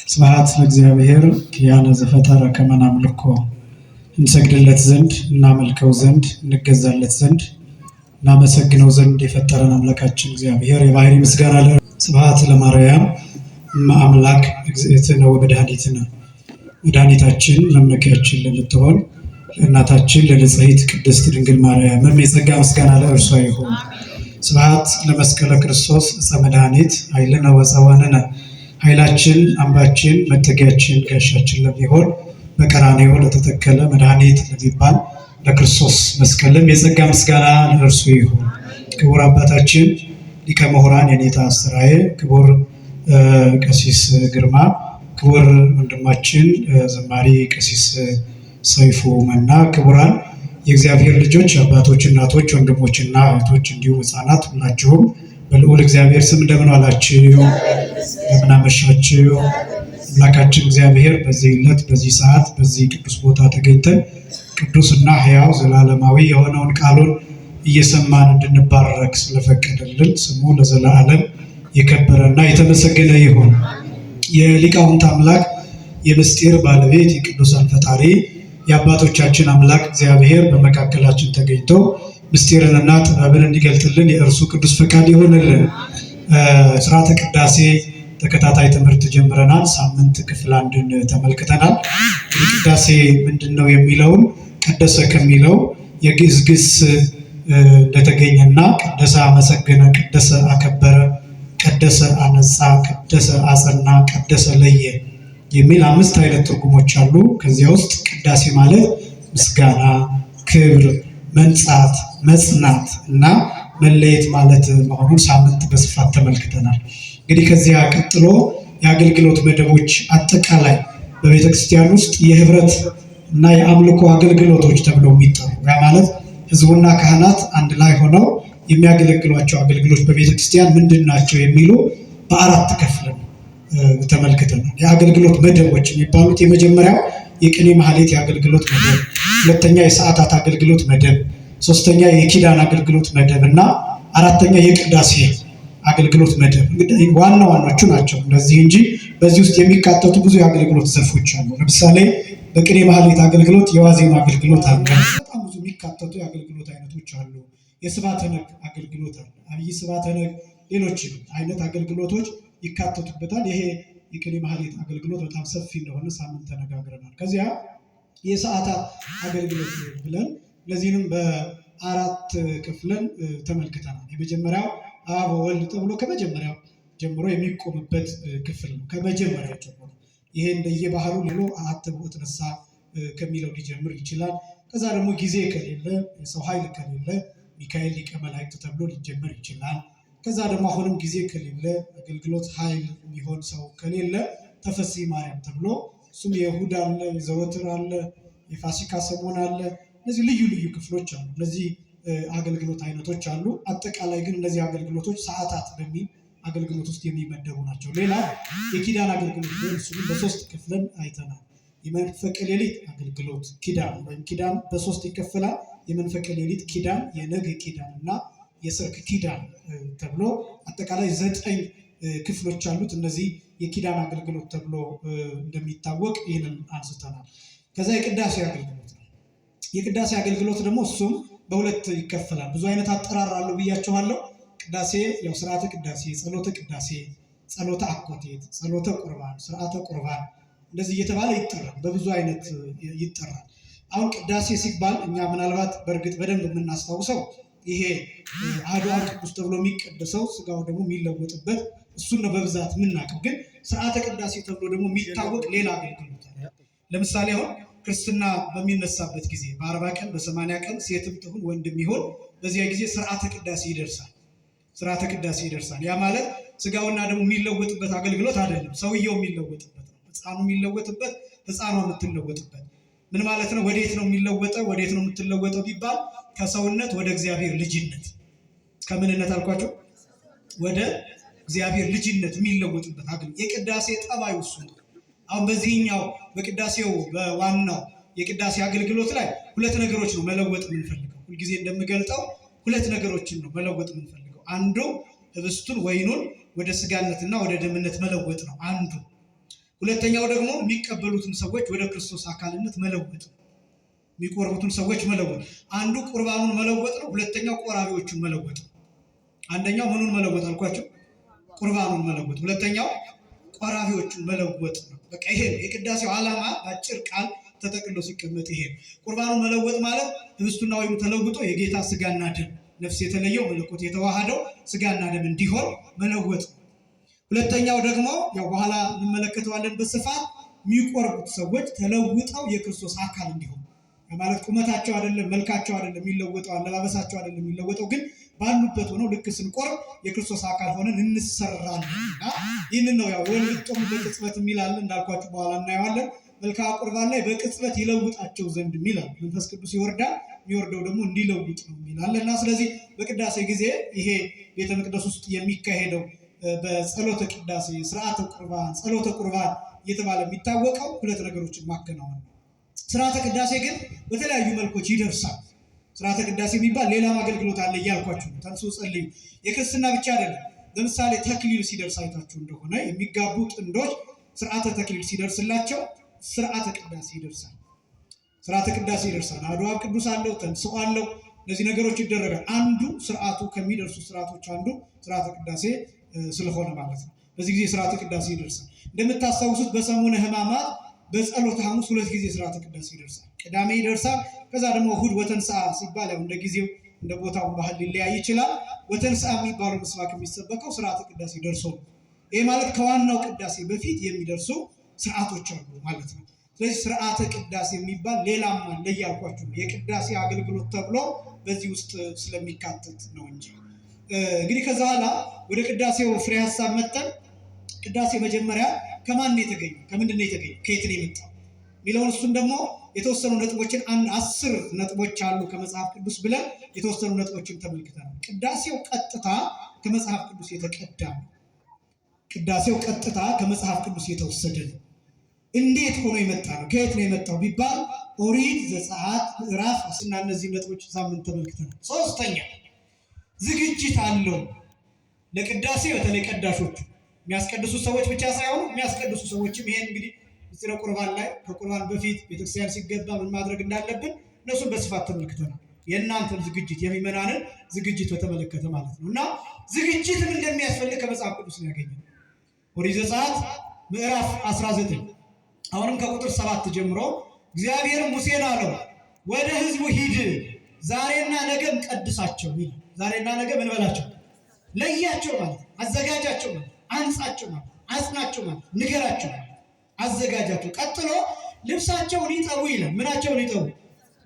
ስብሐት ለእግዚአብሔር ኪያነ ዘፈጠረ ከመ ናምልኮ እንሰግድለት ዘንድ እናመልከው ዘንድ እንገዛለት ዘንድ እናመሰግነው ዘንድ የፈጠረን አምላካችን እግዚአብሔር የባህሪ ምስጋና ለ ስብሐት ለማርያም አምላክ እግዝእትነ ወመድኃኒትነ መድኃኒታችን መመኪያችን ለምትሆን እናታችን ለንጽሕት ቅድስት ድንግል ማርያም የጸጋ ምስጋና ለእርሷ ይሁን። ስብሐት ለመስቀለ ክርስቶስ ዕፀ መድኃኒት ኃይልነ ወፀወንነ ኃይላችን አምባችን መጠጊያችን ጋሻችን ለሚሆን በቀራንዮ ለተተከለ መድኃኒት ለሚባል ለክርስቶስ መስቀልም የጸጋ ምስጋና ለእርሱ ይሁን። ክቡር አባታችን ሊቀ ምሁራን የኔታ አስተራየ፣ ክቡር ቀሲስ ግርማ፣ ክቡር ወንድማችን ዘማሪ ቀሲስ ሰይፉ መና፣ ክቡራን የእግዚአብሔር ልጆች አባቶች፣ እናቶች፣ ወንድሞችና እህቶች እንዲሁም ሕፃናት ሁላችሁም በልዑል እግዚአብሔር ስም እንደምን ዋላችሁ? እንደምን አመሻችሁ? አምላካችን እግዚአብሔር በዚህ ዕለት በዚህ ሰዓት በዚህ ቅዱስ ቦታ ተገኝተን ቅዱስና ሕያው ዘላለማዊ የሆነውን ቃሉን እየሰማን እንድንባረክ ስለፈቀደልን ስሙ ለዘላለም የከበረና የተመሰገነ ይሁን። የሊቃውንት አምላክ የምስጢር ባለቤት የቅዱሳን ፈጣሪ የአባቶቻችን አምላክ እግዚአብሔር በመካከላችን ተገኝቶ ምስጢርንና ጥበብን እንዲገልጥልን የእርሱ ቅዱስ ፈቃድ ይሆንልን። ሥርዓተ ቅዳሴ ተከታታይ ትምህርት ጀምረናል። ሳምንት ክፍል አንድን ተመልክተናል። ቅዳሴ ምንድን ነው የሚለውን ቀደሰ ከሚለው የግዕዝ ግስ እንደተገኘና ቀደሰ አመሰገነ፣ ቀደሰ አከበረ፣ ቀደሰ አነጻ፣ ቀደሰ አጸና፣ ቀደሰ ለየ የሚል 5 አይነት ትርጉሞች አሉ። ከዚያ ውስጥ ቅዳሴ ማለት ምስጋና፣ ክብር፣ መንጻት፣ መጽናት እና መለየት ማለት መሆኑን ሳምንት በስፋት ተመልክተናል። እንግዲህ ከዚያ ቀጥሎ የአገልግሎት መደቦች አጠቃላይ በቤተክርስቲያን ውስጥ የህብረት እና የአምልኮ አገልግሎቶች ተብለው የሚጠሩ ያ ማለት ህዝቡና ካህናት አንድ ላይ ሆነው የሚያገለግሏቸው አገልግሎቶች በቤተክርስቲያን ምንድን ናቸው የሚሉ በ4 ከፍለን ተመልክተናል። የአገልግሎት መደቦች የሚባሉት የመጀመሪያው የቅኔ ማህሌት የአገልግሎት መደብ፣ ሁለተኛ የሰዓታት አገልግሎት መደብ፣ ሶስተኛ የኪዳን አገልግሎት መደብ እና አራተኛ የቅዳሴ አገልግሎት መደብ። እንግዲህ ዋና ዋናዎቹ ናቸው እነዚህ እንጂ በዚህ ውስጥ የሚካተቱ ብዙ የአገልግሎት ዘርፎች አሉ። ለምሳሌ በቅኔ ማህሌት አገልግሎት የዋዜማ አገልግሎት አለ። በጣም ብዙ የሚካተቱ የአገልግሎት አይነቶች አሉ። የስብሐተ ነግ አገልግሎት አለ። አብይ ስብሐተ ነግ፣ ሌሎችም አይነት አገልግሎቶች ይካተቱበታል። ይሄ የቅኔ ማህሌት አገልግሎት በጣም ሰፊ እንደሆነ ሳምንት ተነጋግረናል። ከዚያ የሰዓታት አገልግሎት ብለን ለዚህንም በ4 ክፍለን ተመልክተናል። የመጀመሪያው አብ ወልድ ተብሎ ከመጀመሪያው ጀምሮ የሚቆምበት ክፍል ነው። ከመጀመሪያው ጀምሮ ይሄ እንደየባህሉ ሌሎ አትቦ ተነሳ ከሚለው ሊጀምር ይችላል። ከዛ ደግሞ ጊዜ ከሌለ የሰው ኃይል ከሌለ ሚካኤል ሊቀ መላእክት ተብሎ ሊጀምር ይችላል። ከዛ ደግሞ አሁንም ጊዜ ከሌለ አገልግሎት ኃይል የሚሆን ሰው ከሌለ ተፈሥሒ ማርያም ተብሎ እሱም የእሑድ አለ፣ የዘወትር አለ፣ የፋሲካ ሰሞን አለ። እነዚህ ልዩ ልዩ ክፍሎች አሉ። እነዚህ አገልግሎት አይነቶች አሉ። አጠቃላይ ግን እነዚህ አገልግሎቶች ሰዓታት በሚል አገልግሎት ውስጥ የሚመደቡ ናቸው። ሌላ የኪዳን አገልግሎት እሱንም በ3 ክፍለን አይተናል። የመንፈቀ ሌሊት አገልግሎት ኪዳን ወይም ኪዳን በ3 ይከፈላል። የመንፈቀ ሌሊት ኪዳን፣ የነግ ኪዳን እና የሰርክ ኪዳን ተብሎ አጠቃላይ 9 ክፍሎች አሉት። እነዚህ የኪዳን አገልግሎት ተብሎ እንደሚታወቅ ይህንን አንስተናል። ከዛ የቅዳሴ አገልግሎት ነው። የቅዳሴ አገልግሎት ደግሞ እሱም በ2 ይከፈላል። ብዙ አይነት አጠራር አለው ብያችኋለሁ። ቅዳሴ ያው ስርዓተ ቅዳሴ፣ ጸሎተ ቅዳሴ፣ ጸሎተ አኮቴት፣ ጸሎተ ቁርባን፣ ስርዓተ ቁርባን እንደዚህ እየተባለ ይጠራል። በብዙ አይነት ይጠራል። አሁን ቅዳሴ ሲባል እኛ ምናልባት በእርግጥ በደንብ የምናስታውሰው ይሄ አሐዱ አብ ቅዱስ ተብሎ የሚቀደሰው ስጋው ደግሞ የሚለወጥበት እሱን ነው በብዛት የምናውቀው። ግን ስርዓተ ቅዳሴ ተብሎ ደግሞ የሚታወቅ ሌላ አገልግሎት አለ። ለምሳሌ አሁን ክርስትና በሚነሳበት ጊዜ በ40 ቀን በ80 ቀን ሴትም ትሁን ወንድም ይሁን በዚያ ጊዜ ስርዓተ ቅዳሴ ይደርሳል። ስርዓተ ቅዳሴ ይደርሳል። ያ ማለት ስጋውና ደግሞ የሚለወጥበት አገልግሎት አይደለም፣ ሰውየው የሚለወጥበት ነው። ሕፃኑ የሚለወጥበት፣ ሕፃኗ የምትለወጥበት። ምን ማለት ነው? ወዴት ነው የሚለወጠው? ወዴት ነው የምትለወጠው ቢባል ከሰውነት ወደ እግዚአብሔር ልጅነት፣ ከምንነት አልኳቸው ወደ እግዚአብሔር ልጅነት የሚለወጥበት አገልግሎት የቅዳሴ ጠባዩ እሱ ነው። አሁን በዚህኛው በቅዳሴው በዋናው የቅዳሴ አገልግሎት ላይ 2 ነገሮች ነው መለወጥ የምንፈልገው። ሁልጊዜ እንደምገልጠው 2 ነገሮችን ነው መለወጥ የምንፈልገው። አንዱ ህብስቱን ወይኑን ወደ ስጋነትና ወደ ደምነት መለወጥ ነው አንዱ። ሁለተኛው ደግሞ የሚቀበሉትን ሰዎች ወደ ክርስቶስ አካልነት መለወጥ፣ የሚቆርቡትን ሰዎች መለወጥ። አንዱ ቁርባኑን መለወጥ ነው፣ ሁለተኛው ቆራቢዎቹን መለወጥ። አንደኛው ምኑን መለወጥ አልኳቸው? ቁርባኑን መለወጥ። ሁለተኛው ቆራቢዎቹን መለወጥ ነው። በቃ ይሄ የቅዳሴው ዓላማ በአጭር ቃል ተጠቅሎ ሲቀመጥ ይሄ ቁርባኑን መለወጥ ማለት ህብስቱና ወይኑ ተለውጦ የጌታ ስጋና ደም ነፍስ የተለየው መለኮት የተዋሃደው ስጋና ደም እንዲሆን መለወጥ። ሁለተኛው ደግሞ ያው በኋላ እንመለከተዋለን በስፋት የሚቆርቡት ሰዎች ተለውጠው የክርስቶስ አካል እንዲሆኑ ማለት ቁመታቸው አይደለም፣ መልካቸው አይደለም የሚለወጠው፣ አለባበሳቸው አይደለም የሚለወጠው፣ ግን ባሉበት ሆነው ልክ ስንቆርብ የክርስቶስ አካል ሆነን እንሰራለን። ይህንን ነው ያው ወልጦም በቅጽበት የሚላል እንዳልኳችሁ በኋላ እናየዋለን። መልክዓ ቁርባን ላይ በቅጽበት ይለውጣቸው ዘንድ የሚላል መንፈስ ቅዱስ ይወርዳል፣ የሚወርደው ደግሞ እንዲለውጥ ነው የሚላል እና ስለዚህ በቅዳሴ ጊዜ ይሄ ቤተ መቅደስ ውስጥ የሚካሄደው በጸሎተ ቅዳሴ፣ ስርዓተ ቁርባን፣ ጸሎተ ቁርባን እየተባለ የሚታወቀው ሁለት ነገሮችን ማከናወን ነው። ስርዓተ ቅዳሴ ግን በተለያዩ መልኮች ይደርሳል። ስርዓተ ቅዳሴ የሚባል ሌላም አገልግሎት አለ እያልኳችሁ ነው። ተንሱ ጸልዩ የክርስትና ብቻ አይደለም። ለምሳሌ ተክሊል ሲደርስ አይታችሁ እንደሆነ የሚጋቡ ጥንዶች ስርዓተ ተክሊል ሲደርስላቸው ስርዓተ ቅዳሴ ይደርሳል። ስርዓተ ቅዳሴ ይደርሳል። አሐዱ አብ ቅዱስ አለው፣ ተንሥኦ አለው። እነዚህ ነገሮች ይደረጋል። አንዱ ስርዓቱ ከሚደርሱ ስርዓቶች አንዱ ስርዓተ ቅዳሴ ስለሆነ ማለት ነው። በዚህ ጊዜ ስርዓተ ቅዳሴ ይደርሳል። እንደምታስታውሱት በሰሙነ ሕማማት በጸሎተ ሐሙስ ሁለት ጊዜ ስርዓተ ቅዳሴ ይደርሳል። ቅዳሜ ይደርሳል። ከዛ ደግሞ እሑድ ወተንሥአ ሲባል ያው እንደ ጊዜው እንደ ቦታው ባህል ሊለያይ ይችላል። ወተንሥአ የሚባለው ምስባክ የሚሰበከው ስርዓተ ቅዳሴ ደርሶ ነው። ይሄ ማለት ከዋናው ቅዳሴ በፊት የሚደርሱ ስርዓቶች አሉ ማለት ነው። ስለዚህ ስርዓተ ቅዳሴ የሚባል ሌላም አለ እያልኳችሁ ነው። የቅዳሴ አገልግሎት ተብሎ በዚህ ውስጥ ስለሚካተት ነው እንጂ እንግዲህ ከዛ በኋላ ወደ ቅዳሴው ፍሬ ሀሳብ መጠን ቅዳሴ መጀመሪያ ከማን ነው የተገኘው? ከምንድን ነው የተገኘው? ከየት ነው የመጣው የሚለውን እሱን ደግሞ የተወሰኑ ነጥቦችን 10 ነጥቦች አሉ ከመጽሐፍ ቅዱስ ብለን የተወሰኑ ነጥቦችን ተመልክተናል። ቅዳሴው ቀጥታ ከመጽሐፍ ቅዱስ የተቀዳ ነው። ቅዳሴው ቀጥታ ከመጽሐፍ ቅዱስ የተወሰደ ነው። እንዴት ሆኖ የመጣ ነው? ከየት ነው የመጣው ቢባል ኦሪት ዘጸአት ምዕራፍ እና እነዚህ ነጥቦች ሳምንት ተመልክተናል። ሶስተኛ ዝግጅት አለው ለቅዳሴ። በተለይ ቀዳሾቹ የሚያስቀድሱ ሰዎች ብቻ ሳይሆኑ የሚያስቀድሱ ሰዎችም ይሄን እንግዲህ ምስጢረ ቁርባን ላይ ከቁርባን በፊት ቤተክርስቲያን ሲገባ ምን ማድረግ እንዳለብን እነሱን በስፋት ተመልክተናል። የእናንተን ዝግጅት የሚመናንን ዝግጅት በተመለከተ ማለት ነው። እና ዝግጅትም እንደሚያስፈልግ ከመጽሐፍ ቅዱስ ነው ያገኘነው። ኦሪት ዘጸአት ምዕራፍ 19 አሁንም ከቁጥር 7 ጀምሮ እግዚአብሔር ሙሴን አለው ወደ ህዝቡ ሂድ፣ ዛሬና ነገም ቀድሳቸው ይላል። ዛሬና ነገ ምን በላቸው? ለያቸው ማለት፣ አዘጋጃቸው ማለት፣ አንጻቸው ማለት፣ አጽናቸው ማለት፣ ንገራቸው ማለት፣ አዘጋጃቸው። ቀጥሎ ልብሳቸውን ይጠቡ ይላል። ምናቸውን ይጠቡ?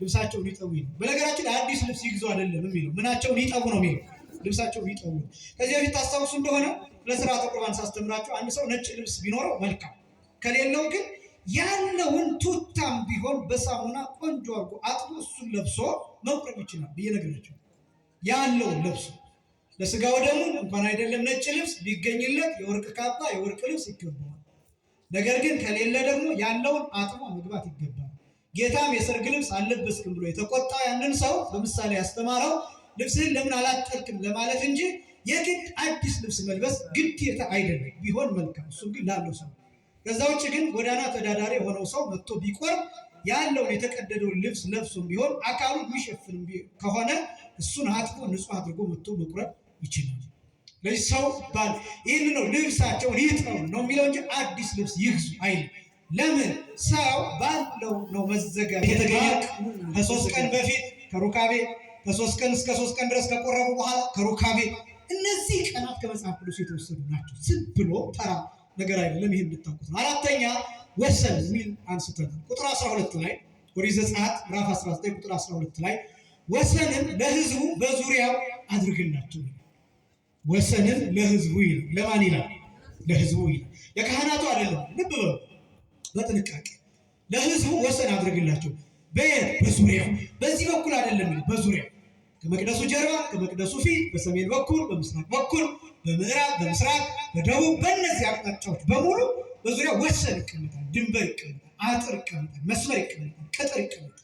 ልብሳቸውን ይጠቡ ይላል። በነገራችን አዲስ ልብስ ይግዙ አይደለም የሚለው፣ ምናቸውን ይጠቡ ነው የሚለው። ልብሳቸውን ይጠቡ። ከዚህ በፊት ታስታውሱ እንደሆነ ለስርዓተ ቁርባን ሳስተምራቸው አንድ ሰው ነጭ ልብስ ቢኖረው መልካም፣ ከሌለው ግን ያለውን ቱታም ቢሆን በሳሙና ቆንጆ አድርጎ አጥቦ እሱን ለብሶ መቁረብ ይችላል ብዬ ነገራቸው። ያለውን ለብሶ ለስጋው ደግሞ እንኳን አይደለም ነጭ ልብስ ቢገኝለት የወርቅ ካባ የወርቅ ልብስ ይገባዋል። ነገር ግን ከሌለ ደግሞ ያለውን አጥቦ መግባት ይገባል። ጌታም የሰርግ ልብስ አልለበስክም ብሎ የተቆጣ ያንን ሰው በምሳሌ ያስተማረው ልብስህን ለምን አላጠርክም ለማለት እንጂ የግድ አዲስ ልብስ መልበስ ግዴታ አይደለም። ቢሆን መልካም፣ እሱም ግን ላለው ሰው። ከዛ ውጭ ግን ጎዳና ተዳዳሪ የሆነው ሰው መጥቶ ቢቆርብ ያለውን የተቀደደውን ልብስ ለብሶም ቢሆን አካሉ የሚሸፍን ከሆነ እሱን አጥቦ ንጹህ አድርጎ መጥቶ መቁረብ ይችላል። ለዚህ ሰው ባል ይህን ነው ልብሳቸውን ይጠቡ ነው የሚለው እንጂ አዲስ ልብስ ይግዙ አይልም። ለምን? ሰው ባለው ነው መዘጋጀት የተገኘ። ከ3 ቀን በፊት ከሩካቤ፣ ከ3 ቀን እስከ 3 ቀን ድረስ ከቆረቡ በኋላ ከሩካቤ። እነዚህ ቀናት ከመጽሐፍ ቅዱስ የተወሰዱ ናቸው። ዝም ብሎ ተራ ነገር አይደለም። ይሄን እንድታውቁት ነው። አራተኛ ወሰን የሚል አንስተናል። ቁጥር 12 ላይ ኦሪት ዘጸአት ምዕራፍ 19 ቁጥር 12 ላይ ወሰንን ለሕዝቡ በዙሪያው አድርግላቸው። ወሰንን ለሕዝቡ ይላል። ለማን ይላል? ለሕዝቡ ይላል። ለካህናቱ አይደለም። ልብ በሉ በጥንቃቄ። ለሕዝቡ ወሰን አድርግላቸው። በየት? በዙሪያው። በዚህ በኩል አይደለም፣ በዙሪያው። ከመቅደሱ ጀርባ፣ ከመቅደሱ ፊት፣ በሰሜን በኩል፣ በምስራቅ በኩል፣ በምዕራብ፣ በምስራቅ፣ በደቡብ፣ በእነዚህ አቅጣጫዎች በሙሉ በዙሪያው ወሰን ይቀመጣል፣ ድንበር ይቀመጣል፣ አጥር ይቀመጣል፣ መስመር ይቀመጣል፣ ቅጥር ይቀመጣል።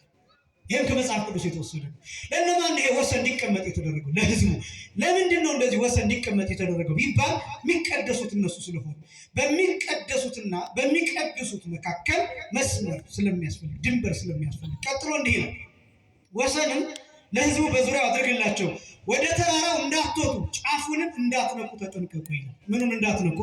ይህም ከመጽሐፍ ቅዱስ የተወሰደ ነው። ለእነማን ይሄ ወሰን እንዲቀመጥ የተደረገው? ለህዝቡ። ለምንድን ነው እንደዚህ ወሰን እንዲቀመጥ የተደረገው ቢባል የሚቀደሱት እነሱ ስለሆኑ በሚቀደሱትና በሚቀድሱት መካከል መስመር ስለሚያስፈልግ፣ ድንበር ስለሚያስፈልግ። ቀጥሎ እንዲህ ይላል፣ ወሰንም ለህዝቡ በዙሪያው አድርግላቸው፣ ወደ ተራራው እንዳትወጡ፣ ጫፉንም እንዳትነኩ ተጠንቀቁ ይላል። ምኑን እንዳትነኩ?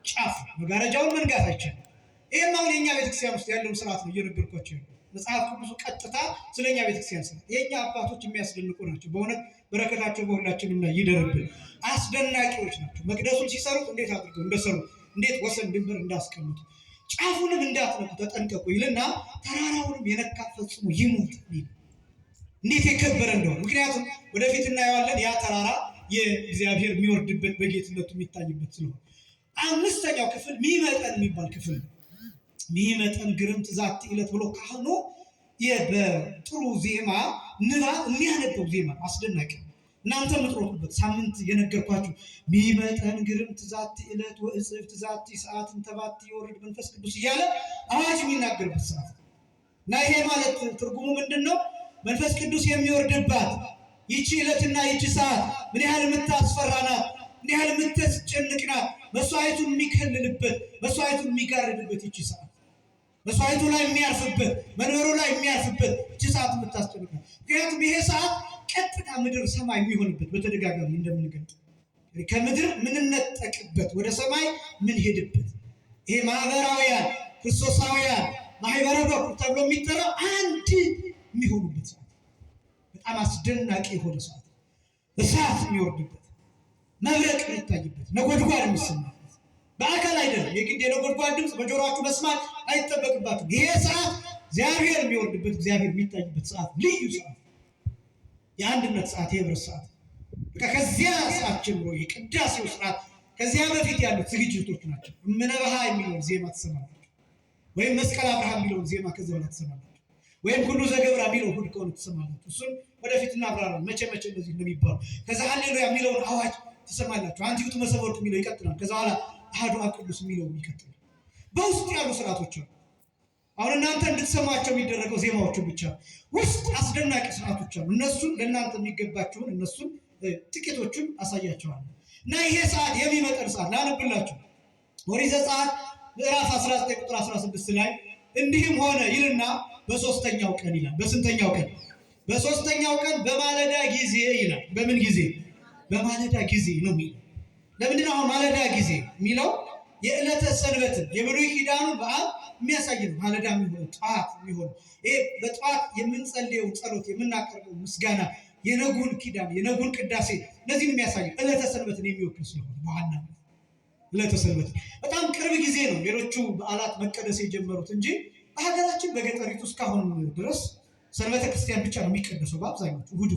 ጫፍ። መጋረጃውን መንጋት አይቻልም። ይህም አሁን የእኛ ቤተክርስቲያን ውስጥ ያለውን ስርዓት ነው እየነገርኳቸው። መጽሐፍ ቅዱሱ ቀጥታ ስለኛ ቤተክርስቲያን ስርዓት። የእኛ አባቶች የሚያስደንቁ ናቸው በእውነት በረከታቸው በሁላችንም ላይ ይደርብን። አስደናቂዎች ናቸው። መቅደሱን ሲሰሩት እንዴት አድርገው እንደሰሩ፣ እንዴት ወሰን ድንበር እንዳስቀምጡ፣ ጫፉንም እንዳትነኩ ተጠንቀቁ ይልና ተራራውንም የነካ ፈጽሞ ይሙት ይል። እንዴት የከበረ እንደሆነ ምክንያቱም ወደፊት እናየዋለን። ያ ተራራ የእግዚአብሔር የሚወርድበት በጌትነቱ የሚታይበት ስለሆነ። አምስተኛው ክፍል ሚመጠን የሚባል ክፍል ነው። ሚመጠን ግርምት ዛቲ ዕለት ብሎ ካህኑ በጥሩ ዜማ ንባብ የሚያነበው ዜማ አስደናቂ። እናንተ የምትሮጡበት ሳምንት የነገርኳችሁ ሚመጠን ግርምት ዛቲ ዕለት ወእጽብት ዛቲ ሰዓት እንተባቲ ይወርድ መንፈስ ቅዱስ እያለ አዋጅ የሚናገርበት ሰዓት እና ይሄ ማለት ትርጉሙ ምንድን ነው? መንፈስ ቅዱስ የሚወርድባት ይቺ ዕለትና ይቺ ሰዓት ምን ያህል የምታስፈራ ናት፣ ምን ያህል የምታስጨንቅ ናት። መስዋዕቱን የሚከልልበት፣ መስዋዕቱን የሚጋርድበት ይቺ ሰዓት፣ መስዋዕቱ ላይ የሚያርፍበት፣ መንበሩ ላይ የሚያርፍበት ይቺ ሰዓት የምታስጨንቅ ናት። ምክንያቱም ይሄ ሰዓት ቀጥታ ምድር ሰማይ የሚሆንበት በተደጋጋሚ እንደምንገልጥ ከምድር ምንነጠቅበት ወደ ሰማይ ምንሄድበት ይሄ ማህበራውያን ክርስቶሳውያን ማህበረ በኩር ተብሎ የሚጠራው አንድ የሚሆኑበት ሰዓት፣ በጣም አስደናቂ የሆነ ሰዓት፣ እሳት የሚወርድበት፣ መብረቅ የሚታይበት፣ ነጎድጓድ የሚሰማበት፣ በአካል አይደለም የግድ የነጎድጓድ ድምፅ በጆሮአችሁ መስማት አይጠበቅባትም። ይሄ ሰዓት እግዚአብሔር የሚወርድበት፣ እግዚአብሔር የሚታይበት ሰዓት፣ ልዩ ሰዓት፣ የአንድነት ሰዓት፣ የህብረት ሰዓት። ከዚያ ሰዓት ጀምሮ የቅዳሴው ስርዓት ከዚያ በፊት ያሉት ዝግጅቶች ናቸው። እምነበሃ የሚለውን ዜማ ትሰማላችሁ፣ ወይም መስቀል አብርሃ የሚለውን ዜማ ከዚያ በኋላ ትሰማላችሁ፣ ወይም ሁሉ ዘገብራ የሚለው እሑድ ከሆነ ትሰማላችሁ። እሱን ወደፊት እናብራራለን መቼ እንደዚህ እንደሚባሉ። ከዛ ሃሌሉያ የሚለውን አዋጅ ትሰማላችሁ። አንቲዩቱ መሰበርቱ የሚለው ይቀጥላል። ከዛ በኋላ አሐዱ አብ ቅዱስ የሚለው ይቀጥላል። በውስጥ ያሉ ስርዓቶች አሉ። አሁን እናንተ እንድትሰሟቸው የሚደረገው ዜማዎችን ብቻ ውስጥ አስደናቂ ስርዓቶች አሉ። እነሱን ለእናንተ የሚገባችሁን እነሱን ጥቂቶቹን አሳያቸዋለሁ። እና ይሄ ሰዓት የሚመጠን ሰዓት ላነብላችሁ። ኦሪት ዘጸአት ምዕራፍ 19 ቁጥር 16 ላይ እንዲህም ሆነ ይልና በሶስተኛው ቀን ይላል። በስንተኛው ቀን? በሶስተኛው ቀን በማለዳ ጊዜ ይላል። በምን ጊዜ? በማለዳ ጊዜ ነው የሚለው። ለምንድን ነው አሁን ማለዳ ጊዜ የሚለው? የዕለተ ሰንበትን የብሉይ ኪዳኑን በዓል የሚያሳይ ነው። ማለዳ የሚሆነው ጠዋት የሚሆነው ይሄ በጠዋት የምንጸልየው ጸሎት፣ የምናቀርበው ምስጋና፣ የነጉን ኪዳን፣ የነጉን ቅዳሴ እነዚህን የሚያሳይ ዕለተ ሰንበትን የሚወክል ስለሆነ በዋናነት ዕለተ ሰንበት በጣም ቅርብ ጊዜ ነው ሌሎቹ በዓላት መቀደስ የጀመሩት እንጂ በሀገራችን በገጠሪቱ እስካሁን ድረስ ሰንበተ ክርስቲያን ብቻ ነው የሚቀደሰው። በአብዛኞቹ እሑድ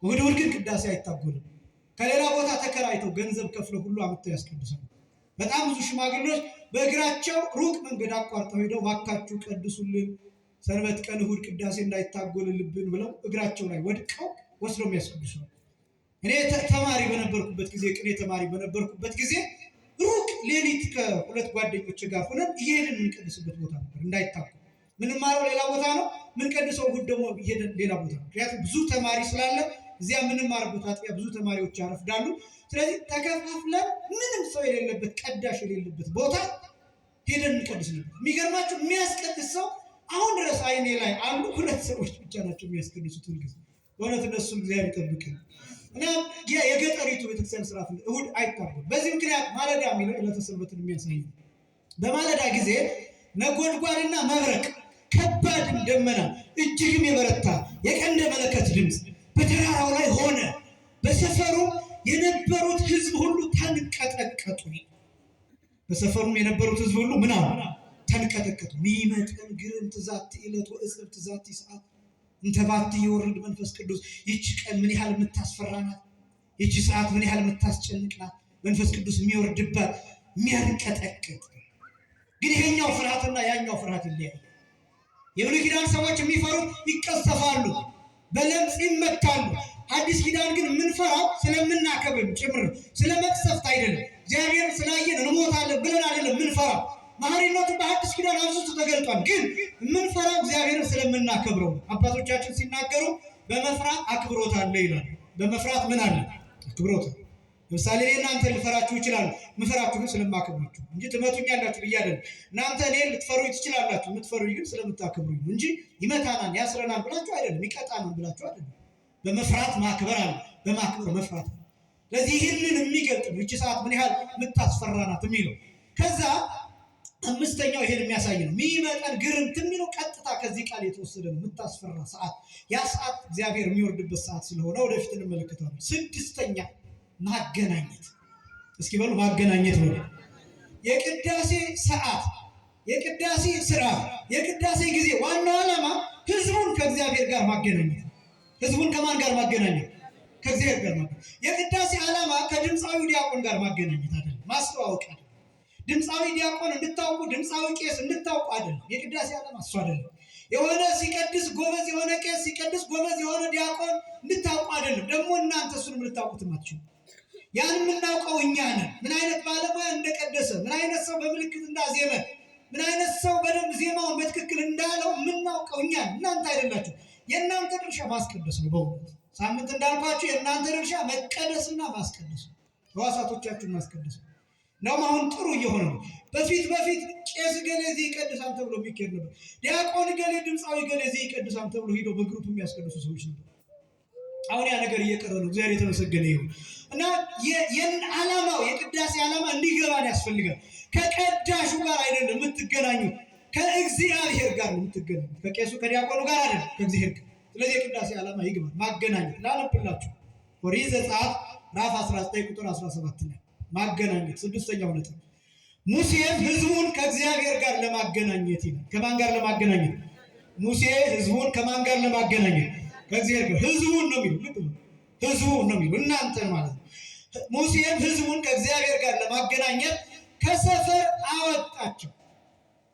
እሑድ ግን ቅዳሴ አይታጎልም። ከሌላ ቦታ ተከራይተው ገንዘብ ከፍለው ሁሉ አመጥተው ያስቀድሳሉ። በጣም ብዙ ሽማግሌዎች በእግራቸው ሩቅ መንገድ አቋርጠው ሄደው እባካችሁ ቀድሱልን፣ ሰንበት ቀን እሑድ ቅዳሴ እንዳይታጎልልብን ብለው እግራቸው ላይ ወድቀው ወስደው የሚያስቀድሱ። እኔ ተማሪ በነበርኩበት ጊዜ፣ ቅኔ ተማሪ በነበርኩበት ጊዜ ሩቅ ሌሊት ከሁለት ጓደኞች ጋር ሆነን እየሄድን የምንቀድስበት ቦታ ነበር። እንዳይታጎል ምንማረው ሌላ ቦታ ነው፣ ምንቀድሰው እሑድ ደግሞ እየሄድን ሌላ ቦታ ነው። ምክንያቱም ብዙ ተማሪ ስላለ እዚያ የምንማርበት አጥቢያ ብዙ ተማሪዎች ያረፍዳሉ። ስለዚህ ተከፋፍለን ምንም ሰው የሌለበት ቀዳሽ የሌለበት ቦታ ሄደን እንቀድስ ነበር። የሚገርማችሁ የሚያስቀድስ ሰው አሁን ድረስ አይኔ ላይ አሉ። ሁለት ሰዎች ብቻ ናቸው የሚያስቀድሱት ሁልጊዜ። በእውነት እነሱን እግዚአብሔር ይጠብቅን እና የገጠሪቱ ቤተክርስቲያን ስርዓት እሑድ አይታጎልም። በዚህ ምክንያት ማለዳ የሚለው ዕለተ ሰንበትን የሚያሳይ ነው። በማለዳ ጊዜ ነጎድጓድና መብረቅ፣ ከባድም ደመና፣ እጅግም የበረታ የቀንደ መለከት ድምፅ በተራራው ላይ ሆነ። በሰፈሩ የነበሩት ሕዝብ ሁሉ ተንቀጠቀጡ። በሰፈሩም የነበሩት ሕዝብ ሁሉ ምን አሉ? ተንቀጠቀጡ። ሚመጠን ግርምት ዛቲ ዕለት ወእጽብት ዛቲ ሰዓት እንተባቲ ይወርድ መንፈስ ቅዱስ። ይቺ ቀን ምን ያህል የምታስፈራ ናት! ይቺ ሰዓት ምን ያህል የምታስጨንቅ ናት! መንፈስ ቅዱስ የሚወርድባት የሚያንቀጠቅጥ። ግን ይሄኛው ፍርሃትና ያኛው ፍርሃት ይለያል። የብሉይ ኪዳን ሰዎች የሚፈሩት ይቀሰፋሉ፣ በለምጽ ይመታሉ። አዲስ ኪዳን ግን የምንፈራው ስለምናከብር ጭምር፣ ስለ መቅሰፍት አይደለም። እግዚአብሔር ስላየን እንሞታለን ብለን አይደለም የምንፈራው። መሐሪነቱ በሐዲስ ኪዳን አብዝቶ ተገልጧል። ግን የምንፈራው እግዚአብሔርን ስለምናከብረው አባቶቻችን ሲናገሩ በመፍራት አክብሮት አለ ይላል። በመፍራት ምን አለ? አክብሮት። ለምሳሌ እናንተ ልፈራችሁ ይችላል፣ ምፈራችሁ ግን ስለማከብራችሁ እንጂ ትመቱኛላችሁ ብዬ አይደለም። እናንተ እኔን ልትፈሩ ትችላላችሁ፣ የምትፈሩኝ ግን ስለምታከብሩኝ እንጂ ይመታናል ያስረናል ብላችሁ አይደለም፣ ይቀጣናል ብላችሁ አይደለም። በመፍራት ማክበር አለ፣ በማክበር መፍራት። ስለዚህ ይህንን የሚገልጥ ነው። እቺ ሰዓት ምን ያህል የምታስፈራናት የሚለው። ከዛ አምስተኛው ይሄን የሚያሳይ ነው። የሚመጣን ግርምት የሚለው ቀጥታ ከዚህ ቃል የተወሰደ ነው። የምታስፈራ ሰዓት፣ ያ ሰዓት እግዚአብሔር የሚወርድበት ሰዓት ስለሆነ ወደፊት እንመለከታለን። ስድስተኛ ማገናኘት። እስኪ በሉ ማገናኘት ነው። የቅዳሴ ሰዓት፣ የቅዳሴ ስርዓት፣ የቅዳሴ ጊዜ ዋናው ዓላማ ህዝቡን ከእግዚአብሔር ጋር ማገናኘት። ህዝቡን ከማን ጋር ማገናኘት? ከእግዚአብሔር ጋር ማገናኘት። የቅዳሴ ዓላማ ከድምፃዊ ዲያቆን ጋር ማገናኘት አይደለም፣ ማስተዋወቅ አይደለም። ድምፃዊ ዲያቆን እንድታውቁ፣ ድምፃዊ ቄስ እንድታውቁ አይደለም። የቅዳሴ ዓላማ እሱ አይደለም። የሆነ ሲቀድስ ጎበዝ የሆነ ቄስ ሲቀድስ ጎበዝ የሆነ ዲያቆን እንድታውቁ አይደለም። ደግሞ እናንተ እሱንም ልታውቁትም አትችሉም። ያን የምናውቀው እኛ ነን። ምን አይነት ባለሙያ እንደቀደሰ፣ ምን አይነት ሰው በምልክት እንዳዜመ፣ ምን አይነት ሰው በደንብ ዜማውን በትክክል እንዳለው የምናውቀው እኛ ነን፣ እናንተ አይደላችሁ። የእናንተ ድርሻ ማስቀደስ ነው። በእውነት ሳምንት እንዳልኳችሁ የእናንተ ድርሻ መቀደስና ማስቀደስ ነው። ሕዋሳቶቻችሁን ማስቀደስ ነው። ነው አሁን ጥሩ እየሆነ ነው። በፊት ቄስ ገሌ እዚህ ይቀድሳል ተብሎ የሚካሄድ ነበር። ዲያቆን ገሌ፣ ድምፃዊ ገሌ እዚህ ይቀድሳል ተብሎ ሂዶ በግሩፕ የሚያስቀድሱ ሰዎች ነበር። አሁን ያ ነገር እየቀረ ነው። እግዚአብሔር የተመሰገነ ይሁን እና ዓላማው የቅዳሴ ዓላማ እንዲገባን ያስፈልጋል። ከቀዳሹ ጋር አይደለም የምትገናኙ፣ ከእግዚአብሔር ጋር ነው የምትገናኙ። ከቄሱ ከዲያቆኑ ጋር አይደለም፣ ከእግዚአብሔር ጋር። ስለዚህ የቅዳሴ ዓላማ ይግባል። ማገናኘት ላነብላችሁ ኦሪት ዘጸአት ምዕራፍ 19 ቁጥር 17 ላይ ማገናኘት ስድስተኛው ነጥብ። ሙሴም ህዝቡን ከእግዚአብሔር ጋር ለማገናኘት ይላል። ከማን ጋር ለማገናኘት? ሙሴ ህዝቡን ከማን ጋር ለማገናኘት? ከእግዚአብሔር ጋር። ህዝቡን ነው የሚሉ፣ ልብ ህዝቡን ነው የሚሉ፣ እናንተ ማለት ነው። ሙሴም ህዝቡን ከእግዚአብሔር ጋር ለማገናኘት ከሰፈር አወጣቸው።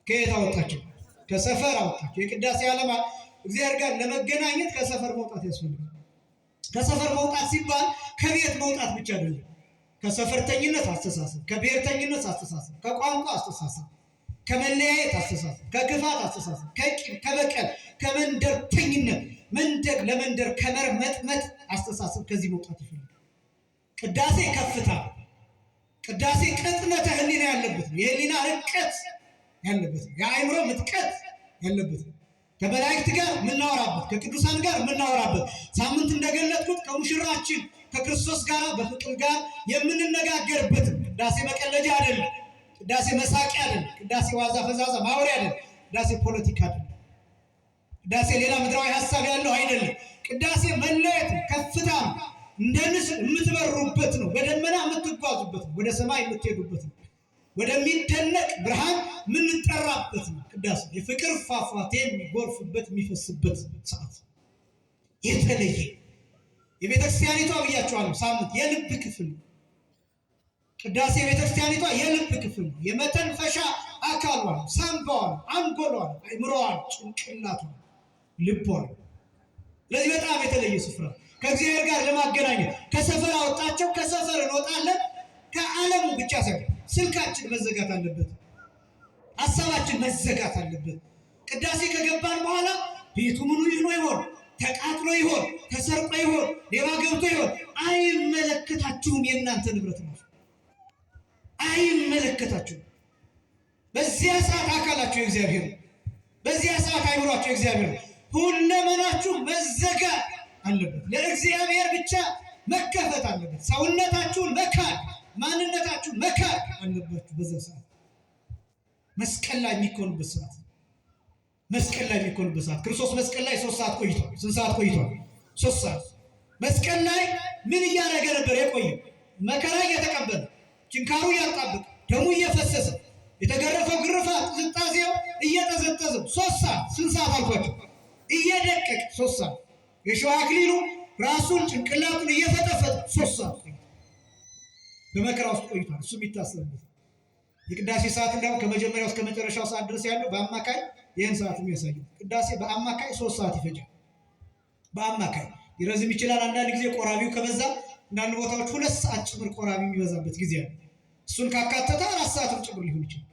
ከየት አወጣቸው? ከሰፈር አወጣቸው። የቅዳሴ ዓላማ እግዚአብሔር ጋር ለመገናኘት ከሰፈር መውጣት ያስፈልጋል። ከሰፈር መውጣት ሲባል ከቤት መውጣት ብቻ አይደለም። ከሰፈርተኝነት አስተሳሰብ፣ ከብሔርተኝነት አስተሳሰብ፣ ከቋንቋ አስተሳሰብ፣ ከመለያየት አስተሳሰብ፣ ከክፋት አስተሳሰብ፣ ከቂም፣ ከበቀል፣ ከመንደርተኝነት፣ መንደር ለመንደር ከመርመጥመጥ አስተሳሰብ ከዚህ መውጣት ይፈልጋል። ቅዳሴ ከፍታ፣ ቅዳሴ ቅጥነተ ህሊና ያለበት ነው። የህሊና ርቀት ያለበት ነው። የአእምሮ ምጥቀት ያለበት ነው። ከመላእክት ጋር የምናወራበት፣ ከቅዱሳን ጋር የምናወራበት፣ ሳምንት እንደገለጥኩት ከሙሽራችን ከክርስቶስ ጋር በፍቅር ጋር የምንነጋገርበት። ቅዳሴ መቀለጃ አይደለም። ቅዳሴ መሳቂያ አይደለም። ቅዳሴ ዋዛ ፈዛዛ ማውሪያ አይደለም። ቅዳሴ ፖለቲካ አይደለም። ቅዳሴ ሌላ ምድራዊ ሀሳብ ያለው አይደለም። ቅዳሴ መለየት ከፍታ ነው። እንደ ንስር የምትበሩበት ነው። በደመና የምትጓዙበት ነው። ወደ ሰማይ የምትሄዱበት ነው። ወደሚደነቅ ብርሃን የምንጠራበት ነው። ቅዳሴ የፍቅር ፏፏቴ የሚጎርፍበት የሚፈስበት ሰዓት የተለየ የቤተክርስቲያኒቷ ብያቸዋለሁ። ሳምንት የልብ ክፍል ነው። ቅዳሴ የቤተክርስቲያኒቷ የልብ ክፍል ነው። የመተንፈሻ አካሏን፣ ሳምባዋን፣ አንጎሏን፣ አእምሮዋን፣ ጭንቅላቷን፣ ልቧን። ለዚህ በጣም የተለየ ስፍራ ከእግዚአብሔር ጋር ለማገናኘት ከሰፈር አወጣቸው። ከሰፈር እንወጣለን። ከዓለሙ ብቻ ሳይሆን ስልካችን መዘጋት አለበት። ሀሳባችን መዘጋት አለበት። ቅዳሴ ከገባን በኋላ ቤቱ ምኑ ይኖ ይሆን? ተቃጥሎ ይሆን? ተሰርቆ ይሆን? ሌባ ገብቶ ይሆን? አይመለከታችሁም። የእናንተ ንብረት ነው። አይመለከታችሁም። በዚያ ሰዓት አካላችሁ የእግዚአብሔር ነው። በዚያ ሰዓት አይምሯችሁ የእግዚአብሔር ነው። ሁለመናችሁ መዘጋት አለበት። ለእግዚአብሔር ብቻ መከፈት አለበት። ሰውነታችሁን መካድ፣ ማንነታችሁን መካድ አለባችሁ። በዛ ሰዓት መስቀል ላይ የሚኮንበት ሰዓት፣ መስቀል ላይ የሚኮንበት ሰዓት። ክርስቶስ መስቀል ላይ 3 ሰዓት ቆይቷል። ስንት ሰዓት ቆይቷል? 3 ሰዓት። መስቀል ላይ ምን እያደረገ ነበር የቆየው? መከራ እየተቀበለ፣ ችንካሩ እያጣበቀ፣ ደሙ እየፈሰሰ፣ የተገረፈው ግርፋት ጥዝጣዜው እየጠዘጠዘው 3 ሰዓት። ስንት ሰዓት አልኳቸው? እየደቀቀ 3 ሰዓት። የሸዋ አክሊሉ ራሱን ጭንቅላቱን እየፈጠፈጠ 3 ሰዓት በመከራ ውስጥ ቆይቷል። እሱ የሚታሰብበት የቅዳሴ ሰዓት እንዳው ከመጀመሪያው እስከ መጨረሻው ሰዓት ድረስ ያለው በአማካይ ይህን ሰዓት የሚያሳየው ቅዳሴ በአማካይ 3 ሰዓት ይፈጃል። በአማካይ ይረዝም ይችላል። አንዳንድ ጊዜ ቆራቢው ከበዛ አንዳንድ ቦታዎች 2 ሰዓት ጭምር ቆራቢ የሚበዛበት ጊዜ አለ። እሱን ካካተተ 4 ሰዓትም ጭምር ሊሆን ይችላል።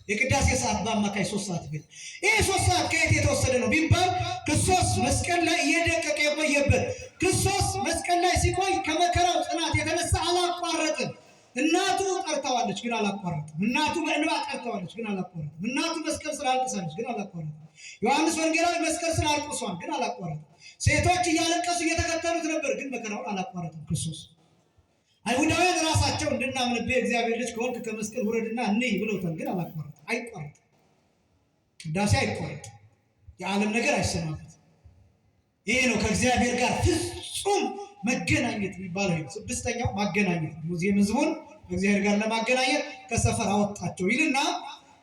የቅዳሴ ሰዓት በአማካይ 3 ሰዓት ይፈጃል። ይሄ 3 ሰዓት ከየት የተወሰደ ነው ቢባል ክርስቶስ መስቀል ላይ እየደቀቀ የቆየበት ክርስቶስ መስቀል ላይ ሲቆይ ከመከራው ጽናት የተነሳ አላቋረጥም። እናቱ ጠርታዋለች ግን አላቋረጥም። እናቱ በእንባ ጠርታዋለች ግን አላቋረጥም። እናቱ መስቀል ስላልቅሳለች ግን አላቋረጥም። ዮሐንስ ወንጌላዊ መስቀል ስላልቅሷል ግን አላቋረጥም። ሴቶች እያለቀሱ እየተከተሉት ነበር ግን መከራውን አላቋረጥም ክርስቶስ። አይሁዳውያን ራሳቸው እንድናምንብህ እግዚአብሔር ልጅ ከወንክ ከመስቀል ውረድና እንይ ብለውታል ግን አላቋረጥም። አይቋረጥም። ቅዳሴ አይቋረጥም። የዓለም ነገር አይሰማበት። ይሄ ነው ከእግዚአብሔር ጋር ፍጹም መገናኘት የሚባለው። ስድስተኛው ማገናኘት ነው። ሙዚየም ህዝቡን ከእግዚአብሔር ጋር ለማገናኘት ከሰፈር አወጣቸው ይልና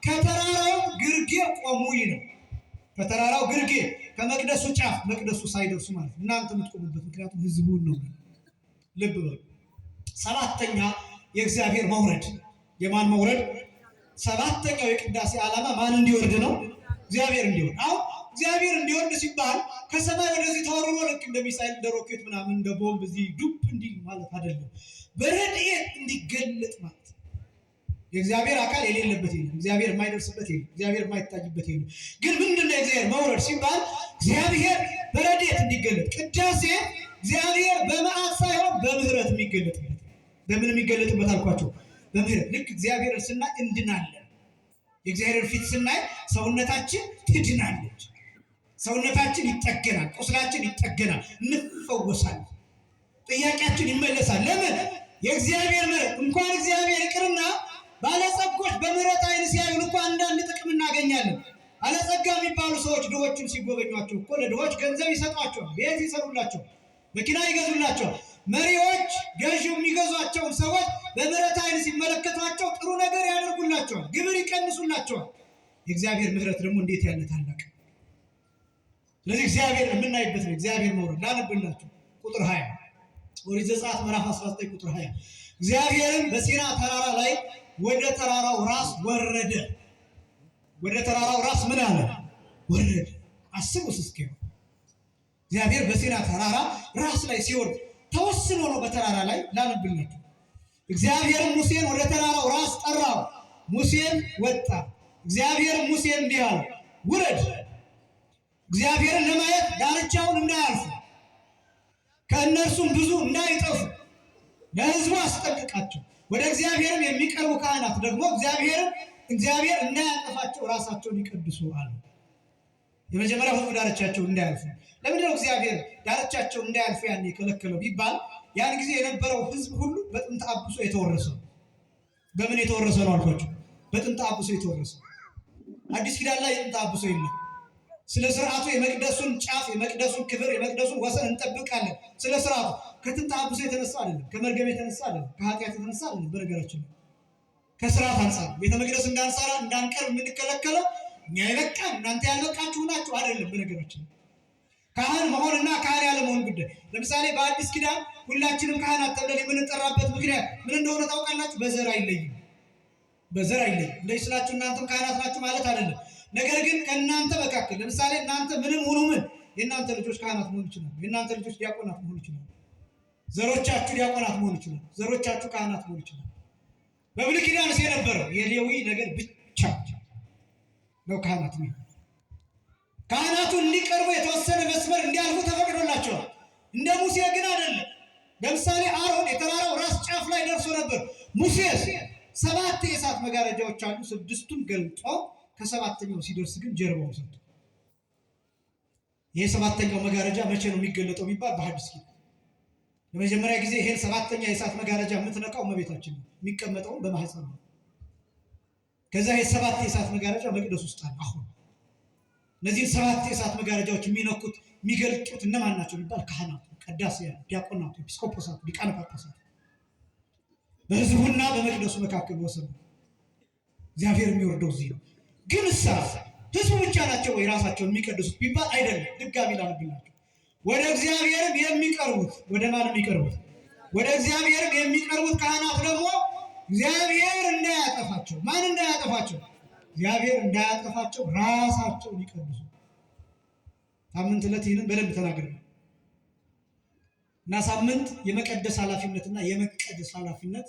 ከተራራው ግርጌ ቆሙ ይለው። ከተራራው ግርጌ ከመቅደሱ ጫፍ መቅደሱ ሳይደርሱ ማለት እናንተ የምትቆሙበት ምክንያቱም ህዝቡን ነው። ልብ በሉ። ሰባተኛ የእግዚአብሔር መውረድ። የማን መውረድ? ሰባተኛው የቅዳሴ ዓላማ ማን እንዲወርድ ነው? እግዚአብሔር እንዲወርድ። አሁን እግዚአብሔር እንዲወርድ ሲባል ከሰማይ ወደዚህ ተወርሮ ልክ እንደ ሚሳኤል እንደ ሮኬት ምናምን እንደ ቦምብ እዚህ ዱብ እንዲል ማለት አይደለም። በረድኤት እንዲገለጥ ማለት የእግዚአብሔር አካል የሌለበት የለም። እግዚአብሔር የማይደርስበት የለም። እግዚአብሔር የማይታይበት የለም። ግን ምንድነው የእግዚአብሔር መውረድ ሲባል እግዚአብሔር በረድኤት እንዲገለጥ። ቅዳሴ እግዚአብሔር በመዓት ሳይሆን በምህረት የሚገለጥበት። በምን የሚገለጥበት አልኳቸው? በምህረት። ልክ እግዚአብሔርን ስናይ እንድናለን። የእግዚአብሔር ፊት ስናይ ሰውነታችን ትድናለች። ሰውነታችን ይጠገናል። ቁስላችን ይጠገናል። እንፈወሳለን። ጥያቄያችን ይመለሳል። ለምን? የእግዚአብሔር ምህረት። እንኳን እግዚአብሔር ይቅርና ባለጸጎች በምህረት አይን ሲያዩን እንኳን አንዳንድ ጥቅም እናገኛለን። ባለጸጋ የሚባሉ ሰዎች ድሆችን ሲጎበኟቸው እኮ ለድሆች ገንዘብ ይሰጧቸዋል፣ ቤት ይሰሩላቸዋል፣ መኪና ይገዙላቸዋል። መሪዎች ገዢው የሚገዟቸውን ሰዎች በምህረት አይን ሲመለከቷቸው ጥሩ ነገር ያደርጉላቸዋል፣ ግብር ይቀንሱላቸዋል። የእግዚአብሔር ምህረት ደግሞ እንዴት ያለ ታላቅ! ስለዚህ እግዚአብሔር የምናይበት ነው። እግዚአብሔር መውረድ ላነብላችሁ ቁጥር 20 ኦሪት ዘጸአት ምዕራፍ 19 ቁጥር 20 እግዚአብሔርም በሲና ተራራ ላይ ወደ ተራራው ራስ ወረደ። ወደ ተራራው ራስ ምን አለ? ወረደ። አስቡስ እስኪ እግዚአብሔር በሲና ተራራ ራስ ላይ ሲወርድ ተወስኖ ነው። በተራራ ላይ ላነብላችሁ። እግዚአብሔርም ሙሴን ወደ ተራራው ራስ ጠራው። ሙሴን ወጣ። እግዚአብሔርም ሙሴን እንዲህ አለው፣ ውረድ፣ እግዚአብሔርን ለማየት ዳርቻውን እንዳያልፉ ከእነርሱም ብዙ እንዳይጠፉ ለሕዝቡ አስጠንቅቃቸው። ወደ እግዚአብሔርም የሚቀርቡ ካህናት ደግሞ እግዚአብሔር እንዳያጠፋቸው ራሳቸውን ይቀድሱ አለ። የመጀመሪያው ሕዝቡ ዳርቻቸው እንዳያልፉ። ለምንድነው እግዚአብሔር ዳርቻቸው እንዳያልፉ ያን የከለከለው ቢባል ያን ጊዜ የነበረው ሕዝብ ሁሉ በጥንተ አብሶ የተወረሰው። በምን የተወረሰ ነው አልኳቸው? በጥንተ አብሶ የተወረሰ። አዲስ ኪዳን ላይ ጥንተ አብሶ የለም። ስለ ስርዓቱ የመቅደሱን ጫፍ፣ የመቅደሱን ክብር፣ የመቅደሱን ወሰን እንጠብቃለን። ስለ ስርዓቱ ከጥንተ አብሶ የተነሳ አይደለም፣ ከመርገም የተነሳ አይደለም፣ ከኃጢአት የተነሳ አይደለም። በነገራችን ከስርዓት አንጻር ቤተ መቅደስ እንዳንሰራ እንዳንቀርብ የምንከለከለው እኛ የበቃን እናንተ ያልበቃችሁ ናችሁ አይደለም። በነገራችን ካህን መሆንና ካህን ያለመሆን ጉዳይ። ለምሳሌ በአዲስ ኪዳን ሁላችንም ካህናት ተብለን የምንጠራበት ምክንያት ምን እንደሆነ ታውቃላችሁ? በዘር አይለይም። በዘር አይለይም። እንደዚህ ስላችሁ እናንተም ካህናት ናችሁ ማለት አይደለም። ነገር ግን ከእናንተ መካከል ለምሳሌ እናንተ ምንም ሆኑ ምን የእናንተ ልጆች ካህናት መሆን ይችላሉ። የእናንተ ልጆች ዲያቆናት መሆን ይችላሉ። ዘሮቻችሁ ዲያቆናት መሆን ይችላሉ። ዘሮቻችሁ ካህናት መሆን ይችላሉ። በብሉይ ኪዳንስ የነበረው የሌዊ ነገር ብቻ ነው ካህናት ነው። ካህናቱ እንዲቀርቡ የተወሰነ መስመር እንዲያልፉ ተፈቅዶላቸዋል። እንደ ሙሴ ግን አይደለም። ለምሳሌ አሮን የተራራው ራስ ጫፍ ላይ ደርሶ ነበር። ሙሴ 7 የእሳት መጋረጃዎች አሉ። 6ቱን ገልጦ ከ7ኛው ሲደርስ ግን ጀርባው ሰጥቶ። ይሄ 7ኛው መጋረጃ መቼ ነው የሚገለጠው ቢባል በሐዲስ ኪዳን ለመጀመሪያ ጊዜ ይሄን 7ኛ የእሳት መጋረጃ የምትነካው እመቤታችን ነው። የሚቀመጠው በማህፀን ነው። ከዛ ይሄ 7 የእሳት መጋረጃ መቅደስ ውስጥ አለ። አሁን እነዚህን 7 የእሳት መጋረጃዎች የሚነኩት የሚገልጡት እነማን ናቸው ቢባል ካህናቱ፣ ቀዳሴያኑ፣ ዲያቆናቱ፣ ኤጲስቆጶሳቱ፣ ሊቃነ ጳጳሳቱ በሕዝቡና በመቅደሱ መካከል ወሰኑ። እግዚአብሔር የሚወርደው እዚህ ነው። ግን ሕዝቡ ብቻ ናቸው ወይ ራሳቸውን የሚቀድሱት ቢባል አይደለም። ድጋሚ ላነብላችሁ። ወደ እግዚአብሔርም የሚቀርቡት ወደ ማን የሚቀርቡት? ወደ እግዚአብሔርም የሚቀርቡት ካህናት ደግሞ እግዚአብሔር እንዳያጠፋቸው። ማን እንዳያጠፋቸው? እግዚአብሔር እንዳያጠፋቸው ራሳቸውን ይቀድሱ። ሳምንት ዕለት ይህንን በደንብ ተናግረናል እና ሳምንት የመቀደስ ኃላፊነትና የመቀደስ ኃላፊነት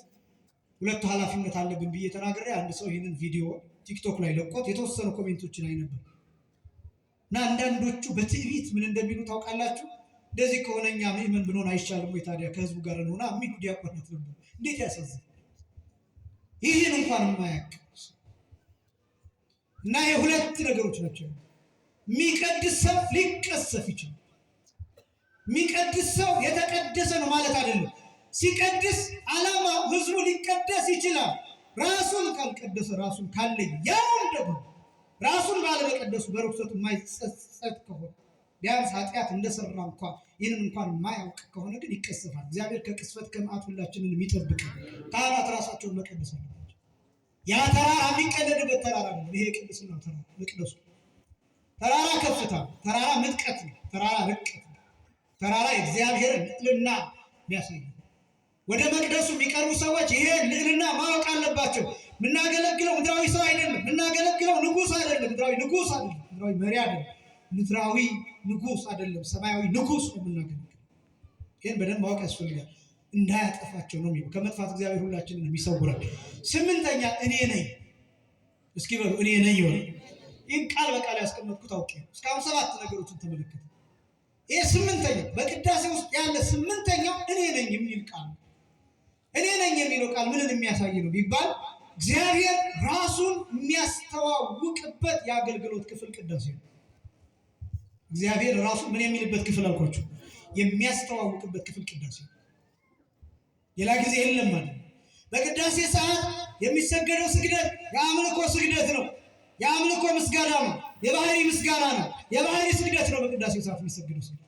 ሁለቱ ኃላፊነት አለብን ብዬ ተናግሬ አንድ ሰው ይህንን ቪዲዮ ቲክቶክ ላይ ለቆት የተወሰኑ ኮሜንቶችን አይ ነበር እና አንዳንዶቹ በትዕቢት ምን እንደሚሉ ታውቃላችሁ? እንደዚህ ከሆነኛ ምእመን ብንሆን አይሻልም ወይ ታዲያ ከህዝቡ ጋር ነውና የሚሉ ዲያቆናት ነበር። እንዴት ያሳዝን! ይህን እንኳን የማያውቅ እና የሁለት ነገሮች ናቸው። የሚቀድስ ሰው ሊቀሰፍ ይችላል። የሚቀድስ ሰው የተቀደሰ ነው ማለት አይደለም። ሲቀድስ ዓላማው ህዝቡ ሊቀደስ ይችላል። ራሱን ካልቀደሰ ራሱን ካለየ ያውን ደግሞ ራሱን ባለመቀደሱ በርኩሰቱ የማይጸጸት ከሆነ ቢያንስ ኃጢአት እንደሰራ እንኳን ይህንን እንኳን የማያውቅ ከሆነ ግን ይቀሰፋል። እግዚአብሔር ከቅስፈት ከመዓት ሁላችንን የሚጠብቅ ካህናት ራሳቸውን መቀደስ አለባቸው። ያ ተራራ የሚቀለድበት ተራራ ነው። ይሄ ቅድስና ተራራ መቅደሱ ተራራ ከፍታ፣ ተራራ ምጥቀት ነው። ተራራ ርቀት ነው። ተራራ የእግዚአብሔር ልዕልና የሚያሳይ ወደ መቅደሱ የሚቀርቡ ሰዎች ይሄ ልዕልና ማወቅ አለባቸው። የምናገለግለው ምድራዊ ሰው አይደለም። የምናገለግለው ንጉሥ አይደለም። ምድራዊ ንጉሥ አይደለም። ምድራዊ መሪ አይደለም። ምድራዊ ንጉሥ አይደለም። ሰማያዊ ንጉሥ ነው የምናገለግለው። ይህን በደንብ ማወቅ ያስፈልጋል። እንዳያጠፋቸው ነው የሚለው። ከመጥፋት እግዚአብሔር ሁላችንን የሚሰውራል። ስምንተኛ እኔ ነኝ። እስኪ በሉ እኔ ነኝ ይሆን። ይህን ቃል በቃል ያስቀመጥኩት አውቄ እስካሁን 7 ነገሮችን ተመለከተ። ይሄ ስምንተኛው በቅዳሴ ውስጥ ያለ ስምንተኛው እኔ ነኝ የሚል ቃል። እኔ ነኝ የሚለው ቃል ምንን የሚያሳይ ነው ቢባል እግዚአብሔር ራሱን የሚያስተዋውቅበት የአገልግሎት ክፍል ቅዳሴ ነው። እግዚአብሔር ራሱን ምን የሚልበት ክፍል አልኳችሁ? የሚያስተዋውቅበት ክፍል ቅዳሴ ነው። ሌላ ጊዜ የለም ማለት። በቅዳሴ ሰዓት የሚሰገደው ስግደት የአምልኮ ስግደት ነው። የአምልኮ ምስጋና ነው። የባህሪ ምስጋና ነው። የባህሪ ስግደት ነው። በቅዳሴ ሰዓት የሚሰገደው ስግደት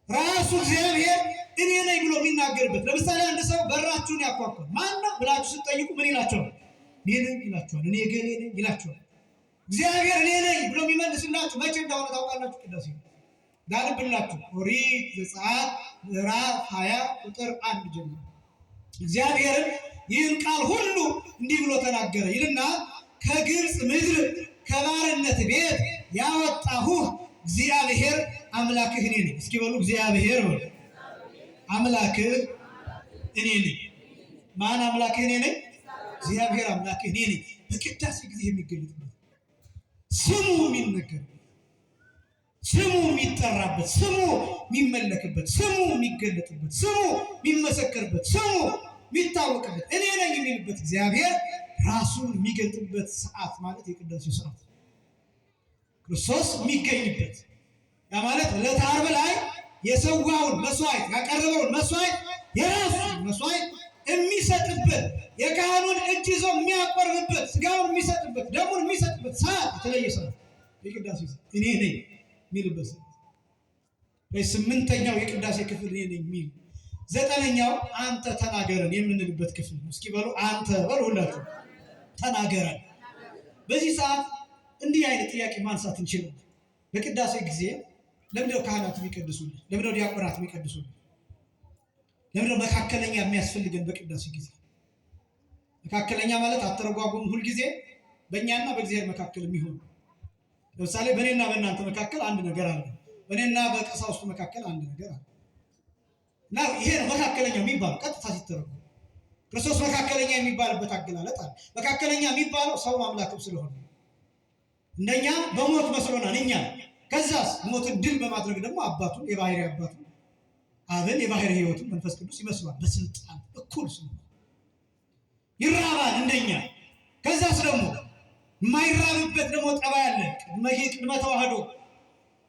ራሱ እግዚአብሔር እኔ ነኝ ብሎ የሚናገርበት። ለምሳሌ አንድ ሰው በራችሁን ያኳኳል። ማን ነው ብላችሁ ስትጠይቁ ምን ይላቸዋል? እኔ ነኝ ይላቸዋል። እኔ ገሌ ነኝ ይላቸዋል። እግዚአብሔር እኔ ነኝ ብሎ የሚመልስላችሁ መቼ እንደሆነ ታውቃላችሁ? ቅዳሴ ነው። ዳንብላችሁ ኦሪት ዘጸአት ምዕራፍ 20 ቁጥር 1 ጀምሮ እግዚአብሔርን ይህን ቃል ሁሉ እንዲህ ብሎ ተናገረ ይልና ከግብፅ ምድር ከባርነት ቤት ያወጣሁህ እግዚአብሔር አምላክህ እኔ ነኝ። እስኪ በሉ እግዚአብሔር በሉ አምላክህ እኔ ነኝ። ማን አምላክህ እኔ ነኝ? እግዚአብሔር አምላክህ እኔ ነኝ። በቅዳሴ ጊዜ የሚገለጥበት ስሙ የሚነገርበት፣ ስሙ የሚጠራበት፣ ስሙ የሚመለክበት፣ ስሙ የሚገለጥበት፣ ስሙ የሚመሰከርበት፣ ስሙ የሚታወቅበት፣ እኔ ነኝ የሚልበት እግዚአብሔር ራሱን የሚገልጥበት ሰዓት ማለት የቅዳሴ ሰዓት ክርስቶስ የሚገኝበት ያ ማለት ዕለተ ዓርብ ላይ የሰዋውን መስዋዕት ያቀረበውን መስዋዕት የራሱን መስዋዕት የሚሰጥበት የካህኑን እጅ ይዞ የሚያቆርብበት ስጋውን የሚሰጥበት ደሙን የሚሰጥበት ሰዓት የተለየ ሰዓት የቅዳሴ ሰዓት እኔ ነኝ የሚልበት ሰዓት። ስምንተኛው የቅዳሴ ክፍል እኔ ነኝ የሚል። ዘጠነኛው አንተ ተናገረን የምንልበት ክፍል ነው። እስኪ በሉ አንተ በሉ ሁላችሁ ተናገረን። በዚህ ሰዓት እንዲህ አይነት ጥያቄ ማንሳት እንችላለን። በቅዳሴ ጊዜ ለምንድነው ካህናት የሚቀድሱልን? ለምንድነው ዲያቆናት የሚቀድሱልን? ለምንድነው መካከለኛ የሚያስፈልገን? በቅዳሴ ጊዜ መካከለኛ ማለት አተረጓጉም ሁልጊዜ በእኛና በእግዚአብሔር መካከል የሚሆን። ለምሳሌ በእኔና በእናንተ መካከል አንድ ነገር አለ። በእኔና በቀሳውስቱ መካከል አንድ ነገር አለ እና ይሄ ነው መካከለኛ የሚባለው ቀጥታ ሲተረጎም። ክርስቶስ መካከለኛ የሚባልበት አገላለጥ አለ። መካከለኛ የሚባለው ሰው አምላክም ስለሆነ እንደኛ በሞት መስሎናል እኛ። ከዛስ ሞትን ድል በማድረግ ደግሞ አባቱን የባህሪ አባቱን አብን የባህሪ ሕይወቱን መንፈስ ቅዱስ ይመስሏል። በስልጣን እኩል ስለሆነ ይራባል እንደኛ። ከዛስ ደግሞ የማይራብበት ደግሞ ጠባይ አለ። ቅድመ ተዋህዶ